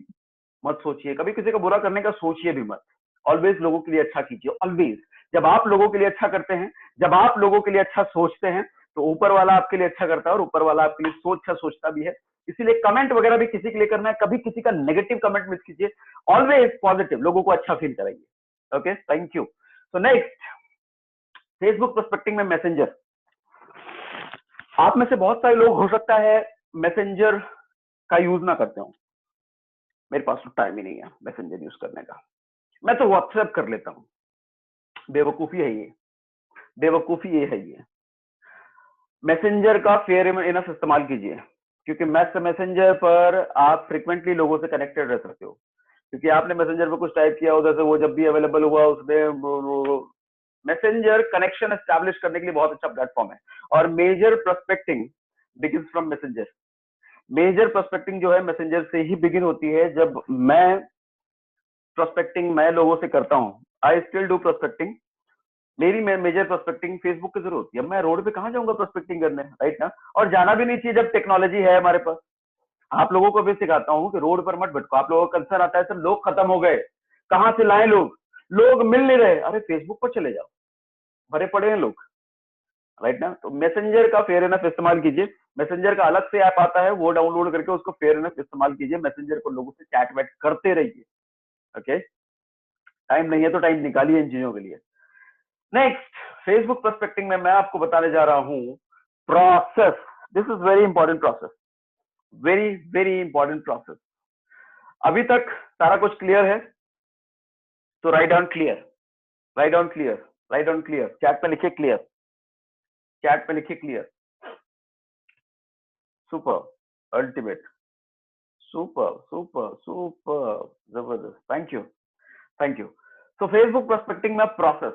मत सोचिए, कभी किसी का बुरा करने का सोचिए भी मत। ऑलवेज लोगों के लिए अच्छा कीजिए, ऑलवेज। जब आप लोगों के लिए अच्छा करते हैं, जब आप लोगों के लिए अच्छा सोचते हैं, तो ऊपर वाला आपके लिए अच्छा करता है और ऊपर वाला आपके लिए अच्छा सोचता भी है। इसीलिए कमेंट वगैरह भी किसी के लिए करना है, कभी किसी का नेगेटिव कमेंट मत कीजिए, ऑलवेज पॉजिटिव, लोगों को अच्छा फील कराइए। Okay, thank you. So next, Facebook prospecting में मैसेंजर। आप में से बहुत सारे लोग हो सकता है मैसेंजर का यूज ना करते हो। मेरे पास तो टाइम ही नहीं है मैसेंजर यूज करने का, मैं तो व्हाट्सएप कर लेता हूँ। बेवकूफी है ये, बेवकूफी ये है ये। मैसेंजर का फेयर इनफ इस्तेमाल कीजिए, क्योंकि मैसेंजर पर आप फ्रिक्वेंटली लोगों से कनेक्टेड रह सकते हो। क्योंकि आपने मैसेंजर पर कुछ टाइप किया, उधर से वो जब भी अवेलेबल हुआ उसमें, मैसेंजर कनेक्शन एस्टैब्लिश करने के लिए बहुत अच्छा प्लेटफॉर्म है। और major prospecting begins from messenger. Major prospecting जो है मैसेंजर से ही बिगिन होती है। जब मैं लोगों से करता हूँ, आई स्टिल डू प्रोस्पेक्टिंग, मेरी मेजर प्रोस्पेक्टिंग फेसबुक की जरूरत है। मैं रोड पे कहाँ जाऊंगा प्रोस्पेक्टिंग करने, राइट ना? और जाना भी नहीं चाहिए जब टेक्नोलॉजी है हमारे पास। आप लोगों को भी सिखाता हूँ कि रोड पर मत भटको। आप लोगों का कंसर्न आता है सर लोग खत्म हो गए, कहाँ से लाए लोग, लोग मिल नहीं रहे, अरे फेसबुक पर चले जाओ, भरे पड़े हैं लोग, राइट ना? तो मैसेंजर का फेयर इनफ इस्तेमाल कीजिए। मैसेंजर का अलग से ऐप आता है, वो डाउनलोड करके उसको फेयर इनफ इस्तेमाल कीजिए। मैसेंजर को लोगों से चैट वैट करते रहिए। ओके, टाइम नहीं है तो टाइम निकालिए इन चीजों के लिए। नेक्स्ट, फेसबुक प्रोस्पेक्टिंग में मैं आपको बताने जा रहा हूं process. This is very important process, very very important process. अभी तक सारा कुछ क्लियर है? तो write down clear, write down clear, write down clear, chat पे लिखिए क्लियर, चैट पे लिखिए clear. Super, ultimate, super super super, जबरदस्त, थैंक यू, थैंक यू। तो फेसबुक प्रोस्पेक्टिंग में प्रोसेस,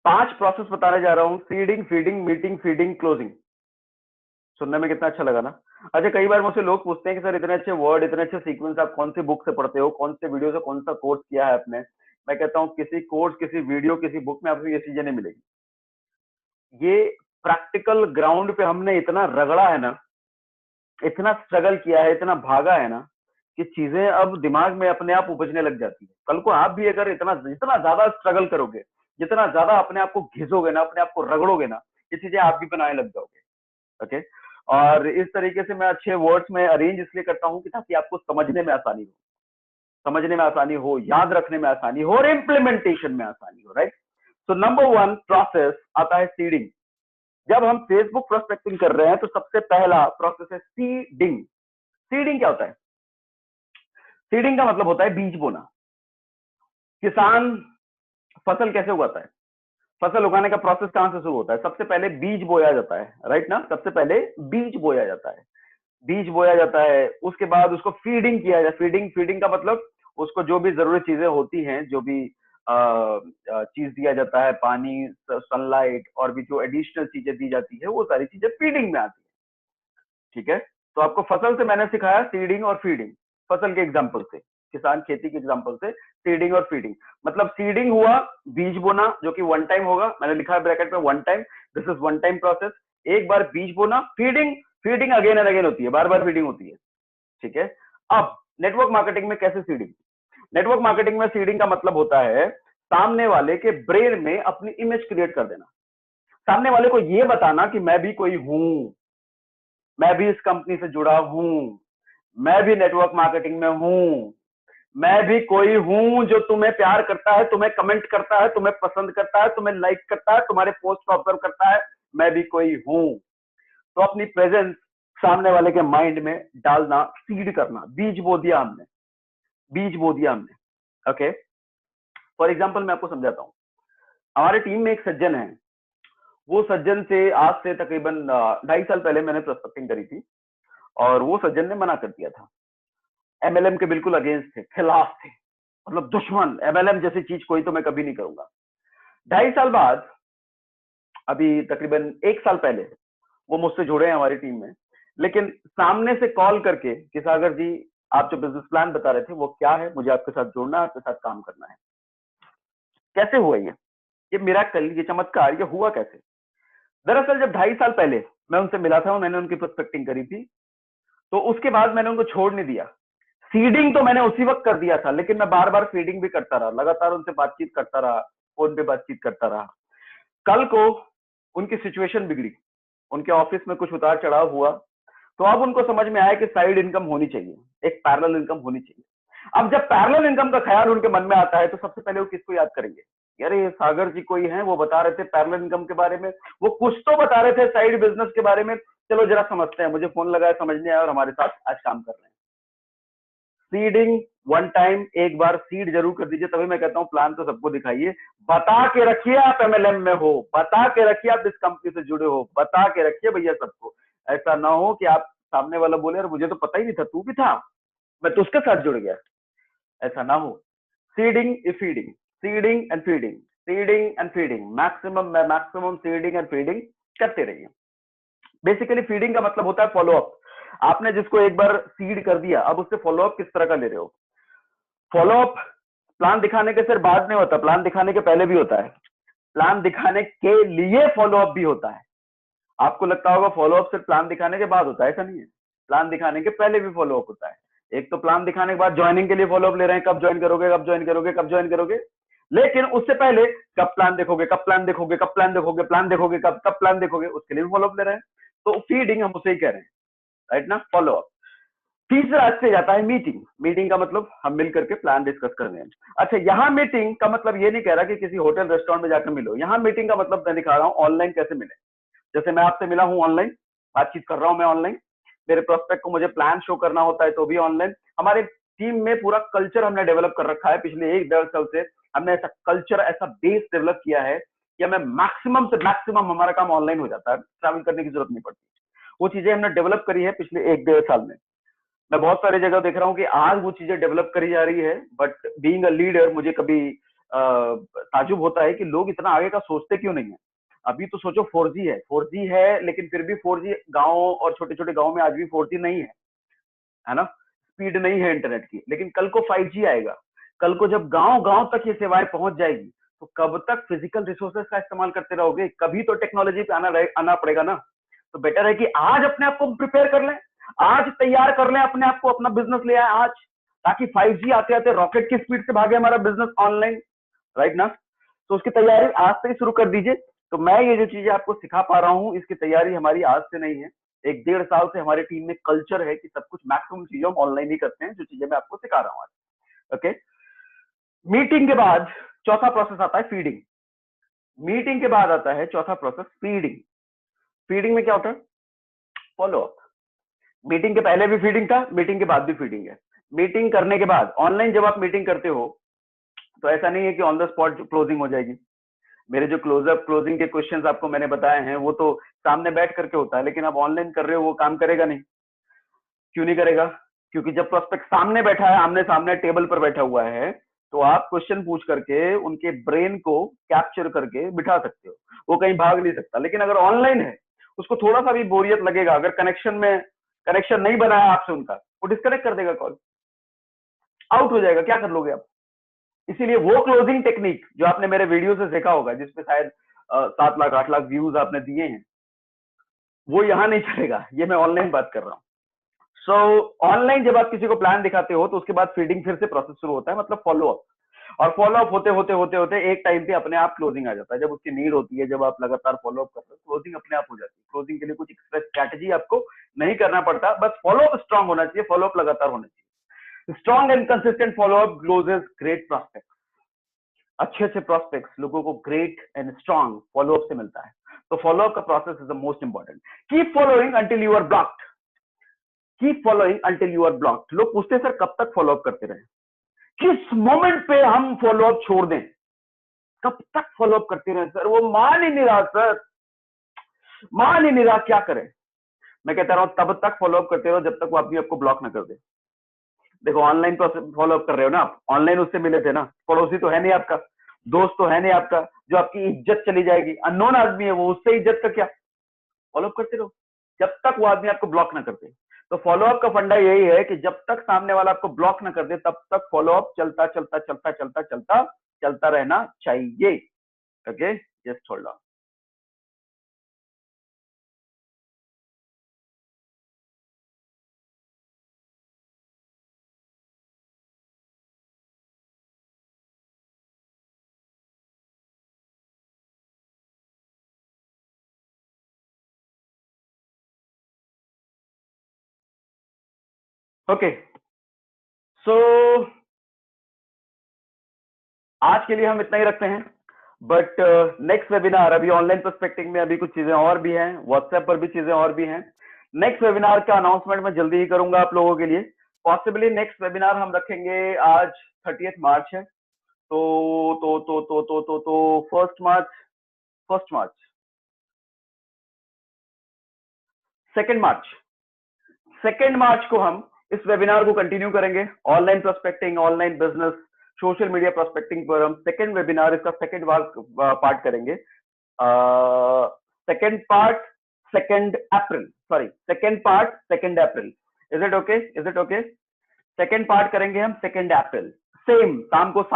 5 प्रोसेस बताने जा रहा हूं, seeding, feeding, meeting, feeding, closing. सुनने में कितना अच्छा लगा ना। अच्छा, कई बार मुझसे लोग पूछते हैं कि सर इतने अच्छे वर्ड, इतने अच्छे सीक्वेंस आप कौन सी बुक से पढ़ते हो, कौन से वीडियो से, कौन सा कोर्स किया है आपने। मैं कहता हूँ किसी कोर्स, किसी वीडियो, किसी बुक में आपको ये चीजें नहीं मिलेगी। ये प्रैक्टिकल ग्राउंड पे हमने इतना रगड़ा है ना, इतना स्ट्रगल किया है, इतना भागा है ना, कि चीजें अब दिमाग में अपने आप उपजने लग जाती है। कल को आप भी अगर इतना इतना ज्यादा स्ट्रगल करोगे, जितना ज्यादा अपने आप को घिसोगे ना, अपने आप को रगड़ोगे ना, ये चीजें आप भी बनाने लग जाओगे। ओके। और इस तरीके से मैं अच्छे वर्ड्स में अरेंज इसलिए करता हूँ कि ताकि आपको समझने में आसानी हो, समझने में आसानी हो, याद रखने में आसानी हो, और इम्प्लीमेंटेशन में आसानी हो। राइट। तो नंबर 1 प्रोसेस आता है सीडिंग। जब हम फेसबुक प्रोस्पेक्टिंग कर रहे हैं तो सबसे पहला प्रोसेस है सीडिंग। सीडिंग क्या होता है? सीडिंग का मतलब होता है बीज बोना। किसान फसल कैसे उगाता है? फसल उगाने का प्रोसेस कहां से शुरू होता है? सबसे पहले बीज बोया जाता है। राइट ना? सबसे पहले बीज बोया जाता है, बीज बोया जाता है, उसके बाद उसको फीडिंग किया जाता है। फीडिंग, फीडिंग का मतलब उसको जो भी जरूरी चीजें होती हैं, जो भी चीज दिया जाता है, पानी, सनलाइट, और भी जो एडिशनल चीजें दी जाती है, वो सारी चीजें फीडिंग में आती है। ठीक है। तो आपको फसल से मैंने सिखाया सीडिंग और फीडिंग, फसल के एग्जांपल से, किसान खेती के एग्जांपल से। सीडिंग और फीडिंग मतलब सीडिंग हुआ बीज बोना, जो कि वन टाइम होगा, मैंने लिखा है ब्रैकेट में one time, this is one time process. एक बार बीज बोना। Feeding, feeding again and again होती है, बार बार फीडिंग होती है। ठीक है। अब नेटवर्क मार्केटिंग में कैसे सीडिंग? नेटवर्क मार्केटिंग में सीडिंग का मतलब होता है सामने वाले के ब्रेन में अपनी इमेज क्रिएट कर देना, सामने वाले को यह बताना कि मैं भी कोई हूं, मैं भी इस कंपनी से जुड़ा हूं, मैं भी नेटवर्क मार्केटिंग में हूं, मैं भी कोई हूं जो तुम्हें प्यार करता है, तुम्हें कमेंट करता है, तुम्हें पसंद करता है, तुम्हें लाइक करता है, तुम्हारे पोस्ट को ऑब्जर्व करता है, मैं भी कोई हूं। तो अपनी प्रेजेंस सामने वाले के माइंड में डालना, सीड करना, बीज बो दिया हमने, बीज बो दिया हमने। ओके। फॉर एग्जाम्पल मैं आपको समझाता हूँ। हमारे टीम में एक सज्जन है, वो सज्जन से आज से तकरीबन 2.5 साल पहले मैंने प्रोस्पेक्टिंग करी थी, और वो सज्जन ने मना कर दिया था। एमएलएम के बिल्कुल अगेंस्ट थे, खिलाफ थे, मतलब दुश्मन, एमएलएम जैसी चीज कोई तो मैं कभी नहीं करूंगा। 2.5 साल बाद, अभी तकरीबन 1 साल पहले, वो मुझसे जुड़े हैं हमारी टीम में। लेकिन सामने से कॉल करके कि सागर जी, आप जो बिजनेस प्लान बता रहे थे वो क्या है, मुझे आपके साथ जुड़ना है, आपके साथ काम करना है। कैसे हुआ ये मिराकल, ये चमत्कार, ये हुआ कैसे? दरअसल जब 2.5 साल पहले मैं उनसे मिला था, मैंने उनकी प्रोस्पेक्टिंग करी थी, तो उसके बाद मैंने उनको छोड़ नहीं दिया। सीडिंग तो मैंने उसी वक्त कर दिया था, लेकिन मैं बार बार फीडिंग भी करता रहा, लगातार उनसे बातचीत करता रहा, फोन पे बातचीत करता रहा। कल को उनकी सिचुएशन बिगड़ी, उनके ऑफिस में कुछ उतार चढ़ाव हुआ, तो अब उनको समझ में आया कि साइड इनकम होनी चाहिए, एक पैरेलल इनकम होनी चाहिए। अब जब पैरेलल इनकम का ख्याल उनके मन में आता है, तो सबसे पहले वो किसको याद करेंगे? यार ये सागर जी कोई हैं, वो बता रहे थे पैरेलल इनकम के बारे में, वो कुछ तो बता रहे थे साइड बिजनेस के बारे में, चलो जरा समझते हैं। मुझे फोन लगाया, समझने आया, और हमारे साथ आज काम कर रहे हैं। सीडिंग वन टाइम, एक बार सीड जरूर कर दीजिए। तभी मैं कहता हूं प्लान तो सबको दिखाइए, बता के रखिए आप एमएलएम में हो, बता के रखिए आप इस कंपनी से जुड़े हो, बता के रखिए भैया सबको। ऐसा ना हो कि आप सामने वाला बोले, और मुझे तो पता ही नहीं था, तू भी था, मैं तो उसके साथ जुड़ गया। ऐसा ना हो। Seeding is feeding, seeding and feeding, seeding and feeding, maximum maximum seeding and feeding करते रहिए। बेसिकली फीडिंग का मतलब होता है फॉलो अप। आपने जिसको एक बार सीड कर दिया, अब उससे फॉलो अप किस तरह का ले रहे हो? फॉलो अप प्लान दिखाने के सिर्फ बाद नहीं होता, प्लान दिखाने के पहले भी होता है, प्लान दिखाने के लिए फॉलो अप भी होता है। आपको लगता होगा फॉलो अप सिर्फ प्लान दिखाने के बाद होता है, ऐसा नहीं है, प्लान दिखाने के पहले भी फॉलो अप होता है। एक तो प्लान दिखाने के बाद ज्वाइनिंग के लिए फॉलो अप ले रहे हैं, कब ज्वाइन करोगे, कब ज्वाइन करोगे, कब ज्वाइन करोगे, लेकिन उससे पहले कब प्लान देखोगे, कब प्लान देखोगे, कब प्लान देखोगे, प्लान देखोगे कब, कब प्लान देखोगे, उसके लिए भी फॉलो अप ले रहे हैं। तो फीडिंग हम उसे ही कह रहे हैं, राइट ना, फॉलो अप। तीसरा से जाता है मीटिंग। मीटिंग का मतलब हम मिल करके प्लान डिस्कस कर रहे हैं। अच्छा, यहाँ मीटिंग का मतलब ये नहीं कह रहा कि किसी होटल रेस्टोरेंट में जाकर मिलो, यहाँ मीटिंग का मतलब मैं दिखा रहा हूँ ऑनलाइन कैसे मिले। जैसे मैं आपसे मिला हूँ ऑनलाइन, बातचीत कर रहा हूँ मैं ऑनलाइन, मेरे प्रोस्पेक्ट को मुझे प्लान शो करना होता है तो भी ऑनलाइन। हमारे टीम में पूरा कल्चर हमने डेवलप कर रखा है, पिछले 1-1.5 साल से हमने ऐसा कल्चर, ऐसा बेस डेवलप किया है कि हमें मैक्सिमम से मैक्सिमम हमारा काम ऑनलाइन हो जाता है, ट्रैवल करने की जरूरत नहीं पड़ती। वो चीजें हमने डेवलप करी है पिछले 1-1.5 साल में। मैं बहुत सारी जगह देख रहा हूँ कि आज वो चीजें डेवलप करी जा रही है, बट बीइंग अ लीडर मुझे कभी ताजुब होता है कि लोग इतना आगे का सोचते क्यों नहीं है। अभी तो सोचो 4G है लेकिन फिर भी 4G गांव और छोटे छोटे गांव में आज भी 4G नहीं है ना, स्पीड नहीं है इंटरनेट की। लेकिन कल को 5G आएगा, कल को जब गांव गांव तक ये सेवाएं पहुंच जाएगी तो कब तक फिजिकल रिसोर्सेज का इस्तेमाल करते रहोगे, कभी तो टेक्नोलॉजी पे आना पड़ेगा ना। तो बेटर है कि आज अपने आप को प्रिपेयर कर लें, आज तैयार कर लें अपने आप को, अपना बिजनेस ले आए आज, ताकि 5G आते आते रॉकेट की स्पीड से भागे हमारा बिजनेस ऑनलाइन, राइट ना। तो उसकी तैयारी आज से ही शुरू कर दीजिए। तो मैं ये जो चीजें आपको सिखा पा रहा हूँ इसकी तैयारी हमारी आज से नहीं है, 1-1.5 साल से हमारे टीम में कल्चर है कि सब कुछ मैक्सिमम चीजें हम ऑनलाइन ही करते हैं, जो चीजें मैं आपको सिखा रहा हूँ आज। ओके, मीटिंग के बाद चौथा प्रोसेस आता है फीडिंग। मीटिंग के बाद आता है चौथा प्रोसेस फीडिंग। फीडिंग में क्या होता है? Follow up. मीटिंग के पहले भी फीडिंग था, मीटिंग के बाद भी फीडिंग है। मीटिंग करने के बाद ऑनलाइन जब आप मीटिंग करते हो तो ऐसा नहीं है कि ऑन द स्पॉट क्लोजिंग हो जाएगी। मेरे जो क्लोजिंग के क्वेश्चंस आपको मैंने बताए हैं वो तो सामने बैठ करके होता है, लेकिन आप ऑनलाइन कर रहे हो वो काम करेगा नहीं। क्यों नहीं करेगा? क्योंकि जब प्रोस्पेक्ट सामने बैठा है, आमने सामने टेबल पर बैठा हुआ है, तो आप क्वेश्चन पूछ करके उनके ब्रेन को कैप्चर करके बिठा सकते हो, वो कहीं भाग नहीं सकता। लेकिन अगर ऑनलाइन है, उसको थोड़ा सा भी बोरियत लगेगा, अगर कनेक्शन नहीं बना है आपसे उनका, वो डिस्कनेक्ट कर देगा कॉल, आउट हो जाएगा। क्या कर लोगे आप? इसीलिए वो क्लोजिंग टेक्निक जो आपने मेरे वीडियो से देखा होगा, जिसपे शायद 7 लाख 8 लाख व्यूज आपने दिए हैं, वो यहाँ नहीं चलेगा। ये मैं ऑनलाइन बात कर रहा हूँ। सो ऑनलाइन जब आप किसी को प्लान दिखाते हो तो उसके बाद फीडिंग फिर से प्रोसेस शुरू होता है, मतलब फॉलो अप। और फॉलो अप होते होते होते होते एक टाइम पे अपने आप क्लोजिंग आ जाता है। जब उसकी नीड होती है, जब आप लगातार फॉलो अप करते हो, क्लोजिंग अपने आप हो जाती है। क्लोजिंग के लिए कुछ एक्स्ट्रा स्ट्रैटेजी आपको नहीं करना पड़ता, बस फॉलो अप स्ट्रांग होना चाहिए, फॉलो अप लगातार होना चाहिए। Strong and consistent follow up closes great prospect. अच्छे अच्छे प्रोस्पेक्ट्स लोगों को great and strong follow up से मिलता है। तो फॉलो अप का process is the most important. Keep following until you are blocked. Keep following until you are blocked. लोग पूछते हैं सर कब तक फॉलो अप करते रहे, किस मोमेंट पे हम फॉलो अप छोड़ दें, कब तक फॉलो अप करते रहे सर, वो मान ही नहीं रहा सर, मान ही नहीं रहा, क्या करें? मैं कहता रहा हूं तब तक फॉलो अप करते रहो जब तक वो अपने आपको ब्लॉक ना कर दे। देखो ऑनलाइन फॉलो अप कर रहे हो ना आप, ऑनलाइन उससे मिले थे ना, पड़ोसी तो है नहीं आपका, दोस्त तो है नहीं आपका, जो आपकी इज्जत चली जाएगी, अननोन आदमी है वो, उससे इज्जत का क्या? फॉलो अप करते रहो जब तक वो आदमी आपको ब्लॉक ना कर दे। तो फॉलो अप का फंडा यही है कि जब तक सामने वाला आपको ब्लॉक ना कर दे तब तक फॉलो अप चलता चलता चलता चलता चलता चलता रहना चाहिए। Okay, just hold on. Okay, so आज के लिए हम इतना ही रखते हैं। बट नेक्स्ट वेबिनार, अभी ऑनलाइन पर्सपेक्टिव में अभी कुछ चीजें और भी हैं, व्हाट्सएप पर भी चीजें और भी हैं। नेक्स्ट वेबिनार का अनाउंसमेंट मैं जल्दी ही करूंगा आप लोगों के लिए। पॉसिबली नेक्स्ट वेबिनार हम रखेंगे, आज 30 मार्च है, तो फर्स्ट मार्च 2 मार्च को हम इस वेबिनार को कंटिन्यू करेंगे। Online prospecting, online business, social media prospecting पर हम सेकेंड वेबिनार, इसका सेकेंड पार्ट करेंगे। Second part 2 April, sorry second part 2 April. Is it okay? Second part करेंगे हम 2 अप्रैल, सेम शाम को 7